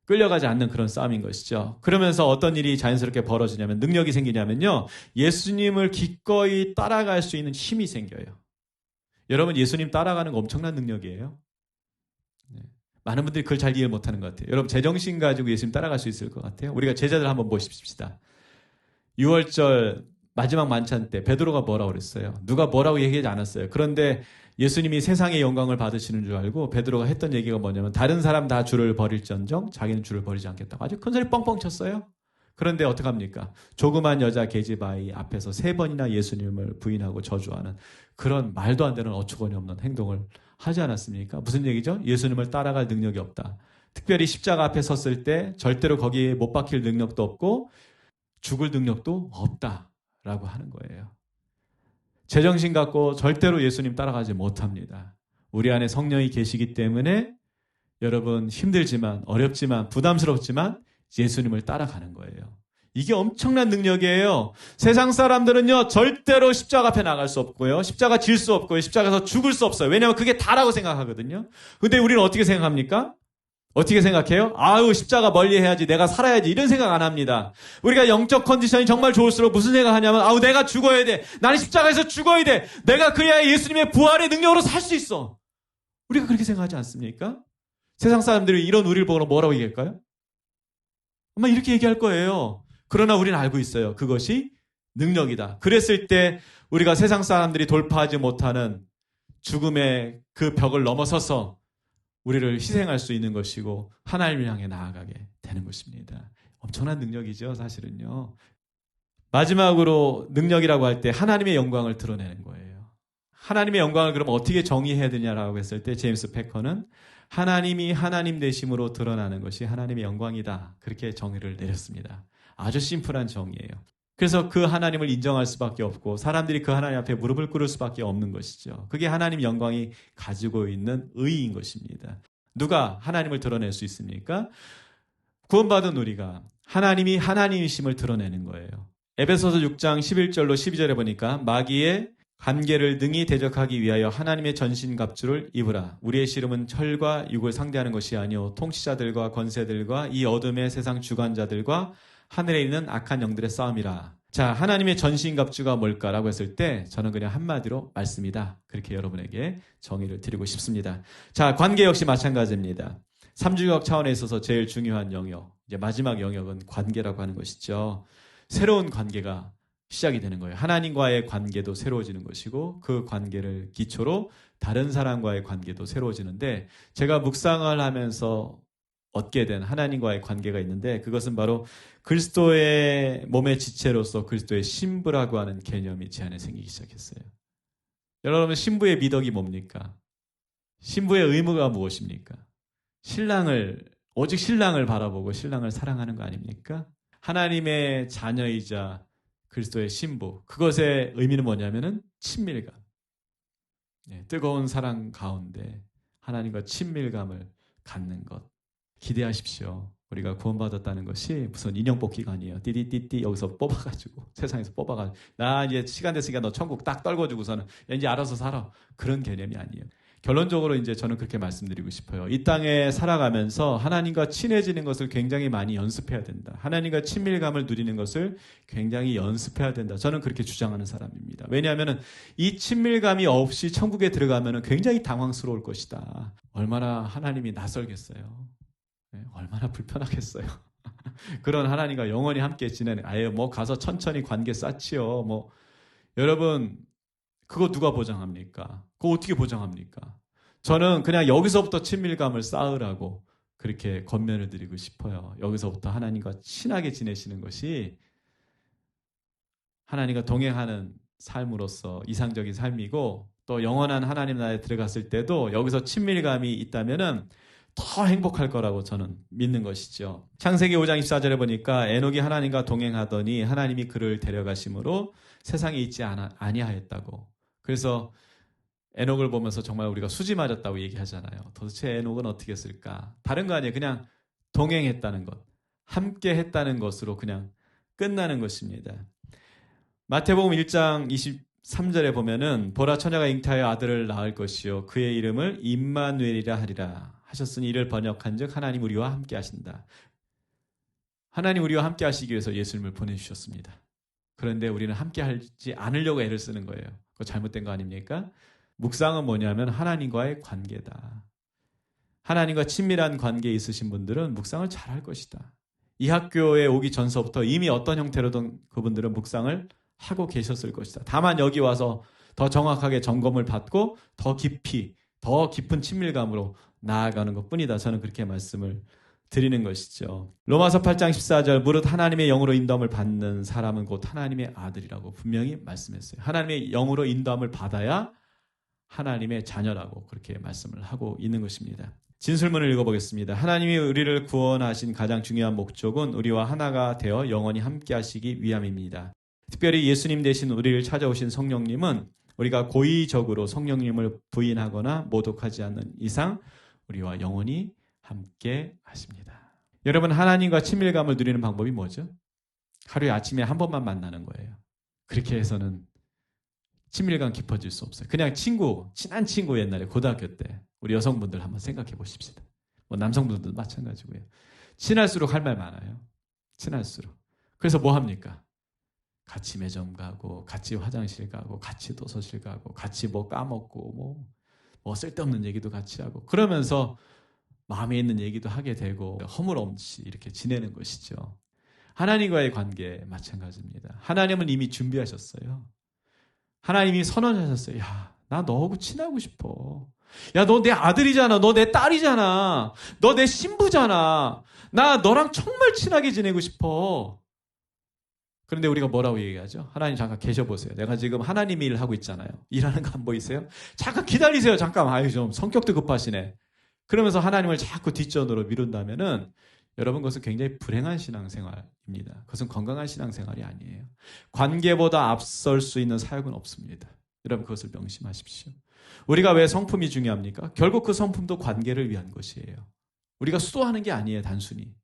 끌려가지 않는 그런 싸움인 것이죠. 그러면서 어떤 일이 자연스럽게 벌어지냐면, 능력이 생기냐면요, 예수님을 기꺼이 따라갈 수 있는 힘이 생겨요. 여러분, 예수님 따라가는 거 엄청난 능력이에요. 네. 많은 분들이 그걸 잘 이해 못하는 것 같아요. 여러분, 제정신 가지고 예수님 따라갈 수 있을 것 같아요. 우리가 제자들 한번 보십시다. 6월절 마지막 만찬 때 베드로가 뭐라고 그랬어요? 누가 뭐라고 얘기하지 않았어요. 그런데 예수님이 세상의 영광을 받으시는 줄 알고 베드로가 했던 얘기가 뭐냐면, 다른 사람 다 주를 버릴지언정 자기는 주를 버리지 않겠다고 아주 큰 소리 뻥뻥 쳤어요. 그런데 어떡합니까? 조그만 여자 계집아이 앞에서 3번이나 예수님을 부인하고 저주하는 그런 말도 안 되는 어처구니 없는 행동을 하지 않았습니까? 무슨 얘기죠? 예수님을 따라갈 능력이 없다. 특별히 십자가 앞에 섰을 때 절대로 거기에 못 박힐 능력도 없고 죽을 능력도 없다라고 하는 거예요. 제정신 갖고 절대로 예수님 따라가지 못합니다. 우리 안에 성령이 계시기 때문에 여러분 힘들지만 어렵지만 부담스럽지만 예수님을 따라가는 거예요. 이게 엄청난 능력이에요. 세상 사람들은요 절대로 십자가 앞에 나갈 수 없고요. 십자가 질 수 없고요. 십자가에서 죽을 수 없어요. 왜냐하면 그게 다라고 생각하거든요. 근데 우리는 어떻게 생각합니까? 어떻게 생각해요? 아유 십자가 멀리 해야지 내가 살아야지 이런 생각 안 합니다. 우리가 영적 컨디션이 정말 좋을수록 무슨 생각하냐면 아우 내가 죽어야 돼. 나는 십자가에서 죽어야 돼. 내가 그래야 예수님의 부활의 능력으로 살 수 있어. 우리가 그렇게 생각하지 않습니까? 세상 사람들이 이런 우리를 보고 뭐라고 얘기할까요? 아마 이렇게 얘기할 거예요. 그러나 우리는 알고 있어요. 그것이 능력이다. 그랬을 때 우리가 세상 사람들이 돌파하지 못하는 죽음의 그 벽을 넘어서서 우리를 희생할 수 있는 것이고 하나님을 향해 나아가게 되는 것입니다. 엄청난 능력이죠, 사실은요. 마지막으로 능력이라고 할 때 하나님의 영광을 드러내는 거예요. 하나님의 영광을 그럼 어떻게 정의해야 되냐라고 했을 때 제임스 패커는 하나님이 하나님 되심으로 드러나는 것이 하나님의 영광이다. 그렇게 정의를 내렸습니다. 아주 심플한 정의예요. 그래서 그 하나님을 인정할 수밖에 없고 사람들이 그 하나님 앞에 무릎을 꿇을 수밖에 없는 것이죠. 그게 하나님 영광이 가지고 있는 의의인 것입니다. 누가 하나님을 드러낼 수 있습니까? 구원받은 우리가 하나님이 하나님이심을 드러내는 거예요. 에베소서 6장 11절로 12절에 보니까 마귀의 관계를 능히 대적하기 위하여 하나님의 전신갑주를 입으라. 우리의 씨름은 혈과 육을 상대하는 것이 아니요 통치자들과 권세들과 이 어둠의 세상 주관자들과 하늘에 있는 악한 영들의 싸움이라. 자, 하나님의 전신갑주가 뭘까라고 했을 때 저는 그냥 한마디로 말씀이다. 그렇게 여러분에게 정의를 드리고 싶습니다. 자, 관계 역시 마찬가지입니다. 삼주역 차원에 있어서 제일 중요한 영역, 이제 마지막 영역은 관계라고 하는 것이죠. 새로운 관계가 시작이 되는 거예요. 하나님과의 관계도 새로워지는 것이고 그 관계를 기초로 다른 사람과의 관계도 새로워지는데 제가 묵상을 하면서 얻게 된 하나님과의 관계가 있는데 그것은 바로 그리스도의 몸의 지체로서 그리스도의 신부라고 하는 개념이 제 안에 생기기 시작했어요. 여러분 신부의 미덕이 뭡니까? 신부의 의무가 무엇입니까? 오직 신랑을 바라보고 신랑을 사랑하는 거 아닙니까? 하나님의 자녀이자 그리스도의 신부. 그것의 의미는 뭐냐면은 친밀감. 뜨거운 사랑 가운데 하나님과 친밀감을 갖는 것. 기대하십시오. 우리가 구원받았다는 것이 무슨 인형 뽑기가 아니에요. 띠디띠띠 여기서 뽑아가지고 세상에서 뽑아가지고 나 이제 시간 됐으니까 너 천국 딱 떨궈주고서는 이제 알아서 살아. 그런 개념이 아니에요. 결론적으로 이제 저는 그렇게 말씀드리고 싶어요. 이 땅에 살아가면서 하나님과 친해지는 것을 굉장히 많이 연습해야 된다. 하나님과 친밀감을 누리는 것을 굉장히 연습해야 된다. 저는 그렇게 주장하는 사람입니다. 왜냐하면 이 친밀감이 없이 천국에 들어가면 굉장히 당황스러울 것이다. 얼마나 하나님이 낯설겠어요. 얼마나 불편하겠어요. 그런 하나님과 영원히 함께 지내는 아예 뭐 가서 천천히 관계 쌓지요. 뭐 여러분 그거 누가 보장합니까? 그거 어떻게 보장합니까? 저는 그냥 여기서부터 친밀감을 쌓으라고 그렇게 권면을 드리고 싶어요. 여기서부터 하나님과 친하게 지내시는 것이 하나님과 동행하는 삶으로서 이상적인 삶이고 또 영원한 하나님 나라에 들어갔을 때도 여기서 친밀감이 있다면은 더 행복할 거라고 저는 믿는 것이죠. 창세기 5장 24절에 보니까 에녹이 하나님과 동행하더니 하나님이 그를 데려가심으로 세상에 있지 아니하였다고. 그래서 에녹을 보면서 정말 우리가 수지 맞았다고 얘기하잖아요. 도대체 에녹은 어떻게 했을까? 다른 거 아니에요. 그냥 동행했다는 것, 함께 했다는 것으로 그냥 끝나는 것입니다. 마태복음 1장 23절에 보면은 보라 처녀가 잉태하여 아들을 낳을 것이요 그의 이름을 임마누엘이라 하리라 하셨으니 이를 번역한즉 하나님 우리와 함께 하신다. 하나님 우리와 함께 하시기 위해서 예수님을 보내주셨습니다. 그런데 우리는 함께 하지 않으려고 애를 쓰는 거예요. 그거 잘못된 거 아닙니까? 묵상은 뭐냐면 하나님과의 관계다. 하나님과 친밀한 관계에 있으신 분들은 묵상을 잘할 것이다. 이 학교에 오기 전서부터 이미 어떤 형태로든 그분들은 묵상을 하고 계셨을 것이다. 다만 여기 와서 더 정확하게 점검을 받고 더 깊이, 더 깊은 친밀감으로 나아가는 것뿐이다. 저는 그렇게 말씀을 드리는 것이죠. 로마서 8장 14절 무릇 하나님의 영으로 인도함을 받는 사람은 곧 하나님의 아들이라고 분명히 말씀했어요. 하나님의 영으로 인도함을 받아야 하나님의 자녀라고 그렇게 말씀을 하고 있는 것입니다. 진술문을 읽어보겠습니다. 하나님이 우리를 구원하신 가장 중요한 목적은 우리와 하나가 되어 영원히 함께 하시기 위함입니다. 특별히 예수님 대신 우리를 찾아오신 성령님은 우리가 고의적으로 성령님을 부인하거나 모독하지 않는 이상 우리와 영원히 함께 하십니다. 여러분, 하나님과 친밀감을 누리는 방법이 뭐죠? 하루에 아침에 한 번만 만나는 거예요. 그렇게 해서는 친밀감 깊어질 수 없어요. 그냥 친구, 친한 친구 옛날에 고등학교 때 우리 여성분들 한번 생각해 보십시다. 뭐 남성분들도 마찬가지고요. 친할수록 할 말 많아요. 친할수록. 그래서 뭐 합니까? 같이 매점 가고, 같이 화장실 가고, 같이 도서실 가고, 같이 뭐 까먹고, 뭐 쓸데없는 얘기도 같이 하고, 그러면서 마음에 있는 얘기도 하게 되고 허물없이 이렇게 지내는 것이죠. 하나님과의 관계 마찬가지입니다. 하나님은 이미 준비하셨어요. 하나님이 선언하셨어요. 야, 나 너하고 친하고 싶어. 야, 너 내 아들이잖아. 너 내 딸이잖아. 너 내 신부잖아. 나 너랑 정말 친하게 지내고 싶어. 그런데 우리가 뭐라고 얘기하죠? 하나님 잠깐 계셔보세요. 내가 지금 하나님 일을 하고 있잖아요. 일하는 거 안 보이세요? 잠깐 기다리세요. 잠깐. 아유, 좀 성격도 급하시네. 그러면서 하나님을 자꾸 뒷전으로 미룬다면은 여러분 그것은 굉장히 불행한 신앙생활입니다. 그것은 건강한 신앙생활이 아니에요. 관계보다 앞설 수 있는 사역은 없습니다. 여러분 그것을 명심하십시오. 우리가 왜 성품이 중요합니까? 결국 그 성품도 관계를 위한 것이에요. 우리가 수도하는 게 아니에요. 단순히.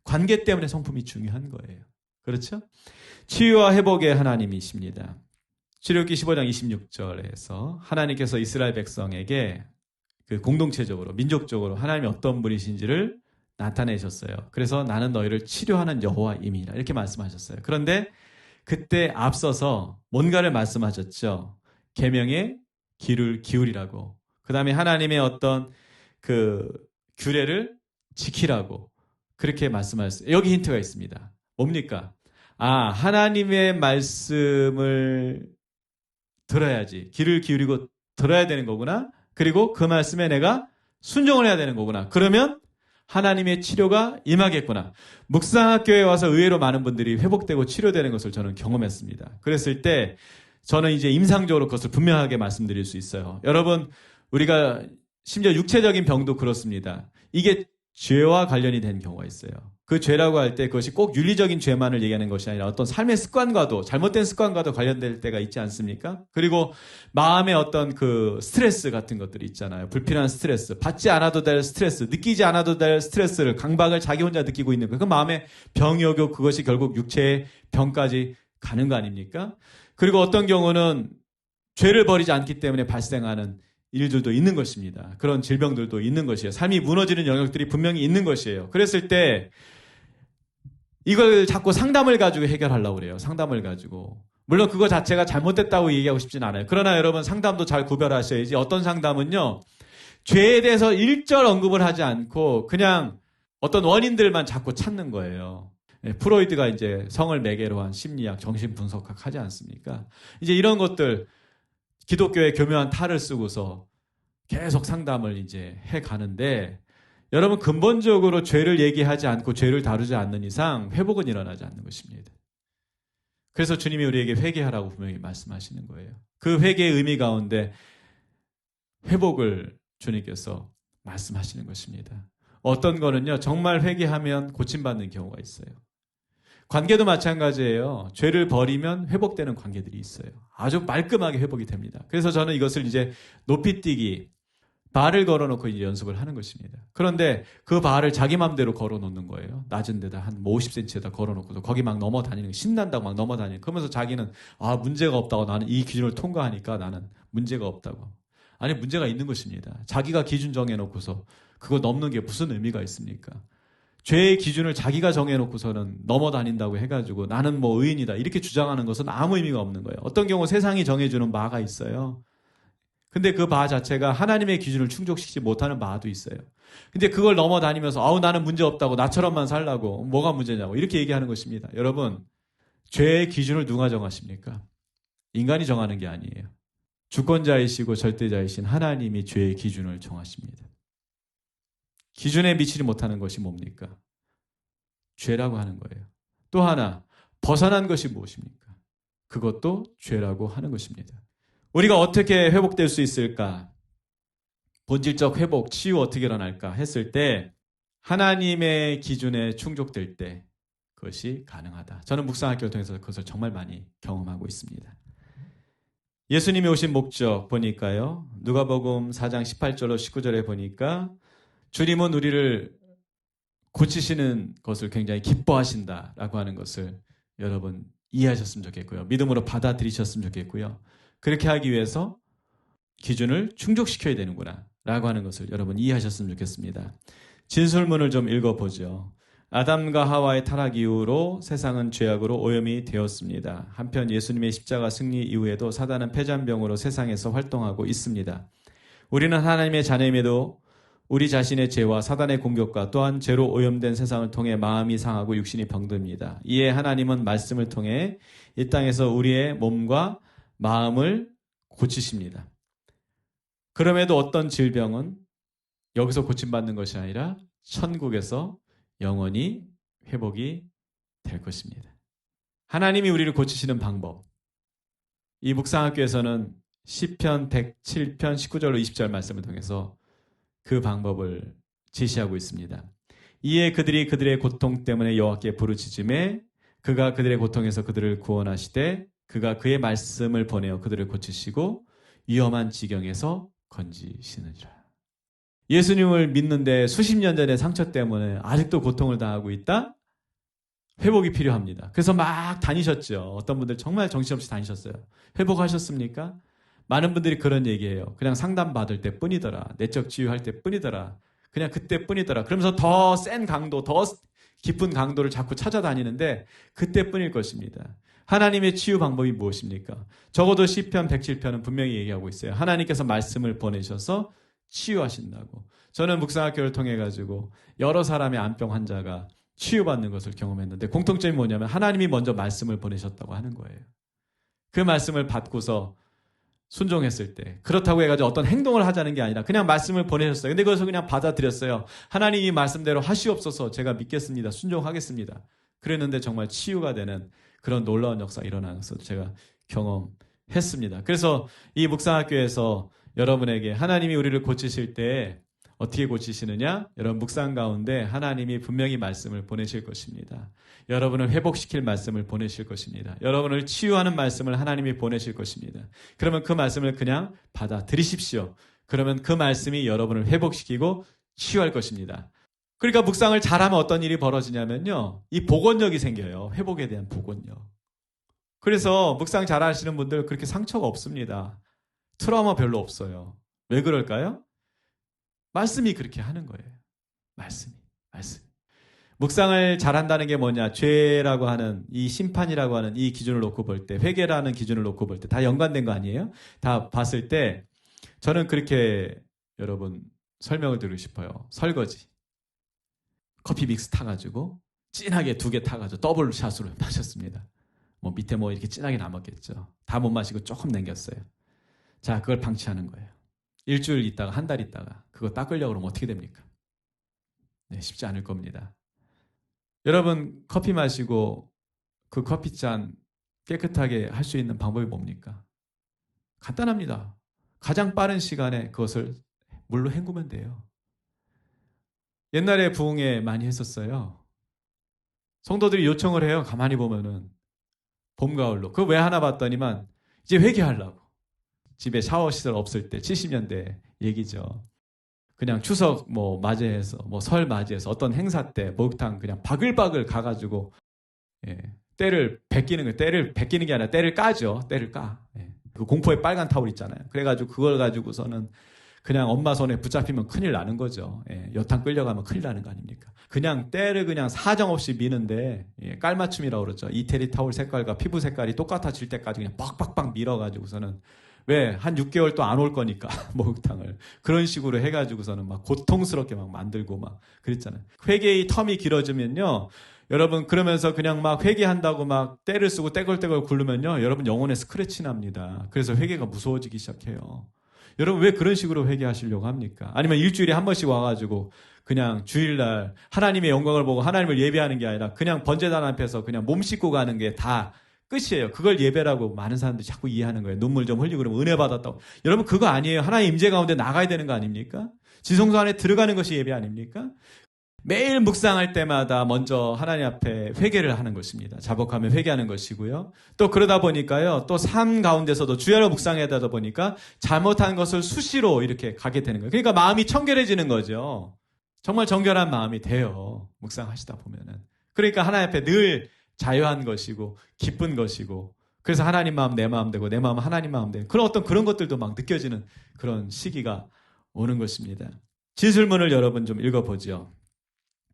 관계 때문에 성품이 중요한 거예요. 그렇죠? 치유와 회복의 하나님이십니다. 출애굽기 15장 26절에서 하나님께서 이스라엘 백성에게 그 공동체적으로 민족적으로 하나님이 어떤 분이신지를 나타내셨어요. 그래서 나는 너희를 치료하는 여호와임이라 이렇게 말씀하셨어요. 그런데 그때 앞서서 뭔가를 말씀하셨죠. 계명의 귀를 기울이라고. 그 다음에 하나님의 어떤 그 규례를 지키라고 그렇게 말씀하셨어요. 여기 힌트가 있습니다. 뭡니까? 하나님의 말씀을 들어야지. 귀를 기울이고 들어야 되는 거구나. 그리고 그 말씀에 내가 순종을 해야 되는 거구나. 그러면 하나님의 치료가 임하겠구나. 묵상학교에 와서 의외로 많은 분들이 회복되고 치료되는 것을 저는 경험했습니다. 그랬을 때 저는 이제 임상적으로 그것을 분명하게 말씀드릴 수 있어요. 여러분, 우리가 심지어 육체적인 병도 그렇습니다. 이게 죄와 관련이 된 경우가 있어요. 그 죄라고 할 때 그것이 꼭 윤리적인 죄만을 얘기하는 것이 아니라 어떤 삶의 습관과도 잘못된 습관과도 관련될 때가 있지 않습니까? 그리고 마음의 어떤 그 스트레스 같은 것들이 있잖아요. 불필요한 스트레스, 받지 않아도 될 스트레스, 느끼지 않아도 될 스트레스를 강박을 자기 혼자 느끼고 있는 거예요. 그 마음의 병이 오고 그것이 결국 육체의 병까지 가는 거 아닙니까? 그리고 어떤 경우는 죄를 버리지 않기 때문에 발생하는 일들도 있는 것입니다. 그런 질병들도 있는 것이에요. 삶이 무너지는 영역들이 분명히 있는 것이에요. 그랬을 때 이걸 자꾸 상담을 가지고 해결하려고 그래요. 상담을 가지고. 물론 그거 자체가 잘못됐다고 얘기하고 싶진 않아요. 그러나 여러분 상담도 잘 구별하셔야지. 어떤 상담은요. 죄에 대해서 일절 언급을 하지 않고 그냥 어떤 원인들만 자꾸 찾는 거예요. 프로이드가 이제 성을 매개로 한 심리학, 정신분석학 하지 않습니까? 이제 이런 것들 기독교의 교묘한 탈을 쓰고서 계속 상담을 이제 해 가는데 여러분 근본적으로 죄를 얘기하지 않고 죄를 다루지 않는 이상 회복은 일어나지 않는 것입니다. 그래서 주님이 우리에게 회개하라고 분명히 말씀하시는 거예요. 그 회개의 의미 가운데 회복을 주님께서 말씀하시는 것입니다. 어떤 거는요. 정말 회개하면 고침받는 경우가 있어요. 관계도 마찬가지예요. 죄를 버리면 회복되는 관계들이 있어요. 아주 말끔하게 회복이 됩니다. 그래서 저는 이것을 이제 높이뛰기 바를 걸어놓고 이제 연습을 하는 것입니다. 그런데 그 바를 자기 맘대로 걸어놓는 거예요. 낮은 데다 한 50cm에다 걸어놓고서 거기 막 넘어다니는 거 신난다고 막 넘어다니는 그러면서 자기는 문제가 없다고 나는 이 기준을 통과하니까 나는 문제가 없다고. 아니 문제가 있는 것입니다. 자기가 기준 정해놓고서 그거 넘는 게 무슨 의미가 있습니까? 죄의 기준을 자기가 정해놓고서는 넘어다닌다고 해가지고 나는 뭐 의인이다 이렇게 주장하는 것은 아무 의미가 없는 거예요. 어떤 경우 세상이 정해주는 바가 있어요. 근데 그 바 자체가 하나님의 기준을 충족시키지 못하는 바도 있어요. 근데 그걸 넘어다니면서 나는 문제 없다고 나처럼만 살라고 뭐가 문제냐고 이렇게 얘기하는 것입니다. 여러분 죄의 기준을 누가 정하십니까? 인간이 정하는 게 아니에요. 주권자이시고 절대자이신 하나님이 죄의 기준을 정하십니다. 기준에 미치지 못하는 것이 뭡니까? 죄라고 하는 거예요. 또 하나, 벗어난 것이 무엇입니까? 그것도 죄라고 하는 것입니다. 우리가 어떻게 회복될 수 있을까? 본질적 회복, 치유 어떻게 일어날까 했을 때 하나님의 기준에 충족될 때 그것이 가능하다. 저는 묵상학교를 통해서 그것을 정말 많이 경험하고 있습니다. 예수님이 오신 목적 보니까요. 누가복음 4장 18절로 19절에 보니까 주님은 우리를 고치시는 것을 굉장히 기뻐하신다라고 하는 것을 여러분 이해하셨으면 좋겠고요. 믿음으로 받아들이셨으면 좋겠고요. 그렇게 하기 위해서 기준을 충족시켜야 되는구나 라고 하는 것을 여러분 이해하셨으면 좋겠습니다. 진술문을 좀 읽어보죠. 아담과 하와의 타락 이후로 세상은 죄악으로 오염이 되었습니다. 한편 예수님의 십자가 승리 이후에도 사단은 패잔병으로 세상에서 활동하고 있습니다. 우리는 하나님의 자녀임에도 우리 자신의 죄와 사단의 공격과 또한 죄로 오염된 세상을 통해 마음이 상하고 육신이 병듭니다. 이에 하나님은 말씀을 통해 이 땅에서 우리의 몸과 마음을 고치십니다. 그럼에도 어떤 질병은 여기서 고침받는 것이 아니라 천국에서 영원히 회복이 될 것입니다. 하나님이 우리를 고치시는 방법. 이 묵상학교에서는 시편 107편 19절로 20절 말씀을 통해서 그 방법을 제시하고 있습니다. 이에 그들이 그들의 고통 때문에 여호와께 부르짖음에 그가 그들의 고통에서 그들을 구원하시되 그가 그의 말씀을 보내어 그들을 고치시고 위험한 지경에서 건지시느니라. 예수님을 믿는데 수십 년 전의 상처 때문에 아직도 고통을 당하고 있다? 회복이 필요합니다. 그래서 막 다니셨죠. 어떤 분들 정말 정신없이 다니셨어요. 회복하셨습니까? 많은 분들이 그런 얘기해요. 그냥 상담받을 때 뿐이더라. 내적 치유할 때 뿐이더라. 그냥 그때 뿐이더라. 그러면서 더 센 강도, 더 깊은 강도를 자꾸 찾아다니는데 그때 뿐일 것입니다. 하나님의 치유 방법이 무엇입니까? 적어도 시편 107편은 분명히 얘기하고 있어요. 하나님께서 말씀을 보내셔서 치유하신다고. 저는 묵상학교를 통해 가지고 여러 사람의 암병 환자가 치유받는 것을 경험했는데 공통점이 뭐냐면 하나님이 먼저 말씀을 보내셨다고 하는 거예요. 그 말씀을 받고서 순종했을 때 그렇다고 해가지고 어떤 행동을 하자는 게 아니라 그냥 말씀을 보내셨어요. 근데 그것을 그냥 받아들였어요. 하나님 이 말씀대로 하시옵소서. 제가 믿겠습니다. 순종하겠습니다. 그랬는데 정말 치유가 되는 그런 놀라운 역사가 일어나는 것을 제가 경험했습니다. 그래서 이 묵상학교에서 여러분에게 하나님이 우리를 고치실 때 어떻게 고치시느냐? 여러분 묵상 가운데 하나님이 분명히 말씀을 보내실 것입니다. 여러분을 회복시킬 말씀을 보내실 것입니다. 여러분을 치유하는 말씀을 하나님이 보내실 것입니다. 그러면 그 말씀을 그냥 받아들이십시오. 그러면 그 말씀이 여러분을 회복시키고 치유할 것입니다. 그러니까 묵상을 잘하면 어떤 일이 벌어지냐면요. 이 복원력이 생겨요. 회복에 대한 복원력. 그래서 묵상 잘하시는 분들 그렇게 상처가 없습니다. 트라우마 별로 없어요. 왜 그럴까요? 말씀이 그렇게 하는 거예요. 말씀이. 묵상을 잘한다는 게 뭐냐? 죄라고 하는 이 심판이라고 하는 이 기준을 놓고 볼 때, 회개라는 기준을 놓고 볼 때 다 연관된 거 아니에요? 다 봤을 때 저는 그렇게 여러분 설명을 드리고 싶어요. 설거지. 커피 믹스 타가지고 진하게 2개 타가지고 더블 샷으로 마셨습니다. 뭐 밑에 뭐 이렇게 진하게 남았겠죠. 다 못 마시고 조금 남겼어요. 자, 그걸 방치하는 거예요. 일주일 있다가 한 달 있다가 그거 닦으려고 그러면 어떻게 됩니까? 네, 쉽지 않을 겁니다. 여러분 커피 마시고 그 커피잔 깨끗하게 할 수 있는 방법이 뭡니까? 간단합니다. 가장 빠른 시간에 그것을 물로 헹구면 돼요. 옛날에 부흥회 많이 했었어요. 성도들이 요청을 해요. 가만히 보면은 봄, 가을로. 그거 왜 하나 봤더니만 이제 회개하려고. 집에 샤워 시설 없을 때 70년대 얘기죠. 그냥 추석 뭐 맞이해서 뭐 설 맞이해서 어떤 행사 때 목욕탕 그냥 바글바글 가가지고 때를 벗기는 거예요. 때를 벗기는 게 아니라 때를 까죠. 때를 까. 그 공포의 빨간 타올 있잖아요. 그래가지고 그걸 가지고서는 그냥 엄마 손에 붙잡히면 큰일 나는 거죠. 여탕 끌려가면 큰일 나는 거 아닙니까? 그냥 때를 그냥 사정없이 미는데 깔맞춤이라고 그러죠. 이태리 타올 색깔과 피부 색깔이 똑같아질 때까지 그냥 빡빡빡 밀어가지고서는 왜? 한 6개월 또 안 올 거니까 목욕탕을 그런 식으로 해가지고서는 막 고통스럽게 막 만들고 막 그랬잖아요. 회개의 텀이 길어지면요, 여러분 그러면서 그냥 막 회개한다고 막 때를 쓰고 떼걸떼걸 굴르면요, 여러분 영혼에 스크래치 납니다. 그래서 회개가 무서워지기 시작해요. 여러분 왜 그런 식으로 회개하시려고 합니까? 아니면 일주일에 한 번씩 와가지고 그냥 주일날 하나님의 영광을 보고 하나님을 예배하는 게 아니라 그냥 번제단 앞에서 그냥 몸 씻고 가는 게 다 끝이에요. 그걸 예배라고 많은 사람들이 자꾸 이해하는 거예요. 눈물 좀 흘리고 그러면 은혜 받았다고. 여러분 그거 아니에요. 하나님 임재 가운데 나가야 되는 거 아닙니까? 지성소 안에 들어가는 것이 예배 아닙니까? 매일 묵상할 때마다 먼저 하나님 앞에 회개를 하는 것입니다. 자복하며 회개하는 것이고요. 또 그러다 보니까요. 또 삶 가운데서도 주야로 묵상하다 보니까 잘못한 것을 수시로 이렇게 가게 되는 거예요. 그러니까 마음이 청결해지는 거죠. 정말 정결한 마음이 돼요. 묵상하시다 보면은. 그러니까 하나님 앞에 늘 자유한 것이고 기쁜 것이고 그래서 하나님 마음 내 마음 되고 내 마음 하나님 마음 되고 그런 것들도 막 느껴지는 그런 시기가 오는 것입니다. 진술문을 여러분 좀 읽어보죠.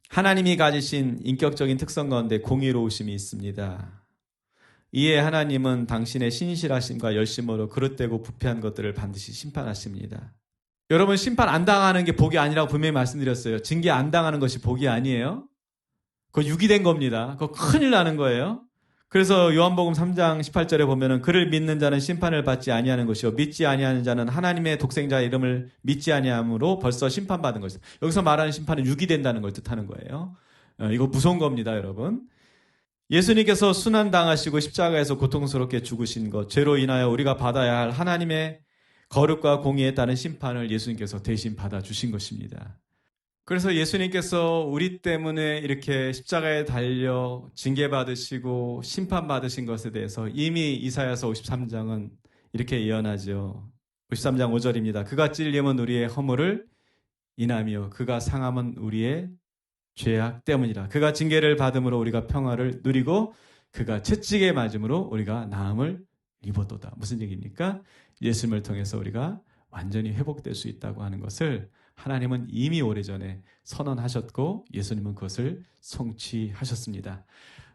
하나님이 가지신 인격적인 특성 가운데 공의로우심이 있습니다. 이에 하나님은 당신의 신실하심과 열심으로 그릇되고 부패한 것들을 반드시 심판하십니다. 여러분 심판 안 당하는 게 복이 아니라고 분명히 말씀드렸어요. 징계 안 당하는 것이 복이 아니에요. 그거 유기된 겁니다. 그거 큰일 나는 거예요. 그래서 요한복음 3장 18절에 보면은 그를 믿는 자는 심판을 받지 아니하는 것이요 믿지 아니하는 자는 하나님의 독생자의 이름을 믿지 아니함으로 벌써 심판받은 것이다. 여기서 말하는 심판은 유기된다는 걸 뜻하는 거예요. 이거 무서운 겁니다, 여러분. 예수님께서 순환당하시고 십자가에서 고통스럽게 죽으신 것, 죄로 인하여 우리가 받아야 할 하나님의 거룩과 공의에 따른 심판을 예수님께서 대신 받아주신 것입니다. 그래서 예수님께서 우리 때문에 이렇게 십자가에 달려 징계받으시고 심판받으신 것에 대해서 이미 이사야서 53장은 이렇게 예언하죠. 53장 5절입니다. 그가 찔림은 우리의 허물을 인하며 그가 상함은 우리의 죄악 때문이라. 그가 징계를 받음으로 우리가 평화를 누리고 그가 채찍에 맞음으로 우리가 나음을 입었도다. 무슨 얘기입니까? 예수님을 통해서 우리가 완전히 회복될 수 있다고 하는 것을 하나님은 이미 오래전에 선언하셨고 예수님은 그것을 성취하셨습니다.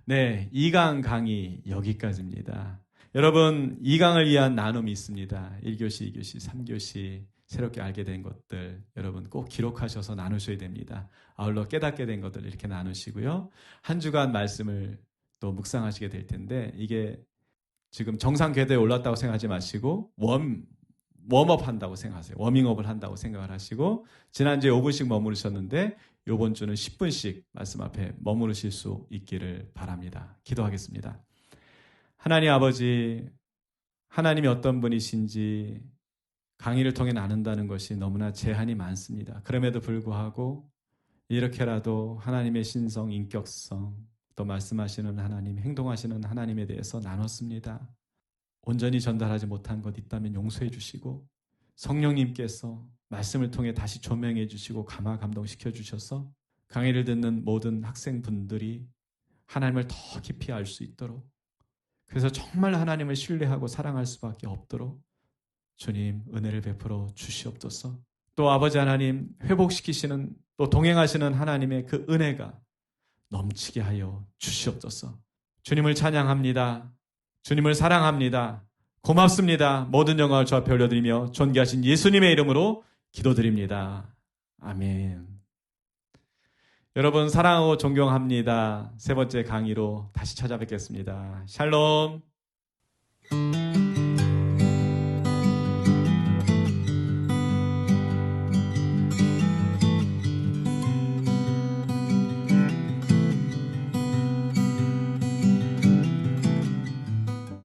네, 2강 강의 여기까지입니다. 여러분 2강을 위한 나눔이 있습니다. 1교시, 2교시, 3교시 새롭게 알게 된 것들 여러분 꼭 기록하셔서 나누셔야 됩니다. 아울러 깨닫게 된 것들 이렇게 나누시고요. 한 주간 말씀을 또 묵상하시게 될 텐데 이게 지금 정상 궤도에 올랐다고 생각하지 마시고 웜업 한다고 생각하세요. 워밍업을 한다고 생각을 하시고 지난주에 5분씩 머무르셨는데 이번 주는 10분씩 말씀 앞에 머무르실 수 있기를 바랍니다. 기도하겠습니다. 하나님 아버지, 하나님이 어떤 분이신지 강의를 통해 나눈다는 것이 너무나 제한이 많습니다. 그럼에도 불구하고 이렇게라도 하나님의 신성, 인격성, 또 말씀하시는 하나님, 행동하시는 하나님에 대해서 나눴습니다. 온전히 전달하지 못한 것 있다면 용서해 주시고 성령님께서 말씀을 통해 다시 조명해 주시고 감화 감동시켜 주셔서 강의를 듣는 모든 학생분들이 하나님을 더 깊이 알 수 있도록 그래서 정말 하나님을 신뢰하고 사랑할 수밖에 없도록 주님 은혜를 베풀어 주시옵소서. 또 아버지 하나님 회복시키시는 또 동행하시는 하나님의 그 은혜가 넘치게 하여 주시옵소서. 주님을 찬양합니다. 주님을 사랑합니다. 고맙습니다. 모든 영광을 주 앞에 올려드리며 존귀하신 예수님의 이름으로 기도드립니다. 아멘. 여러분 사랑하고 존경합니다. 세 번째 강의로 다시 찾아뵙겠습니다. 샬롬.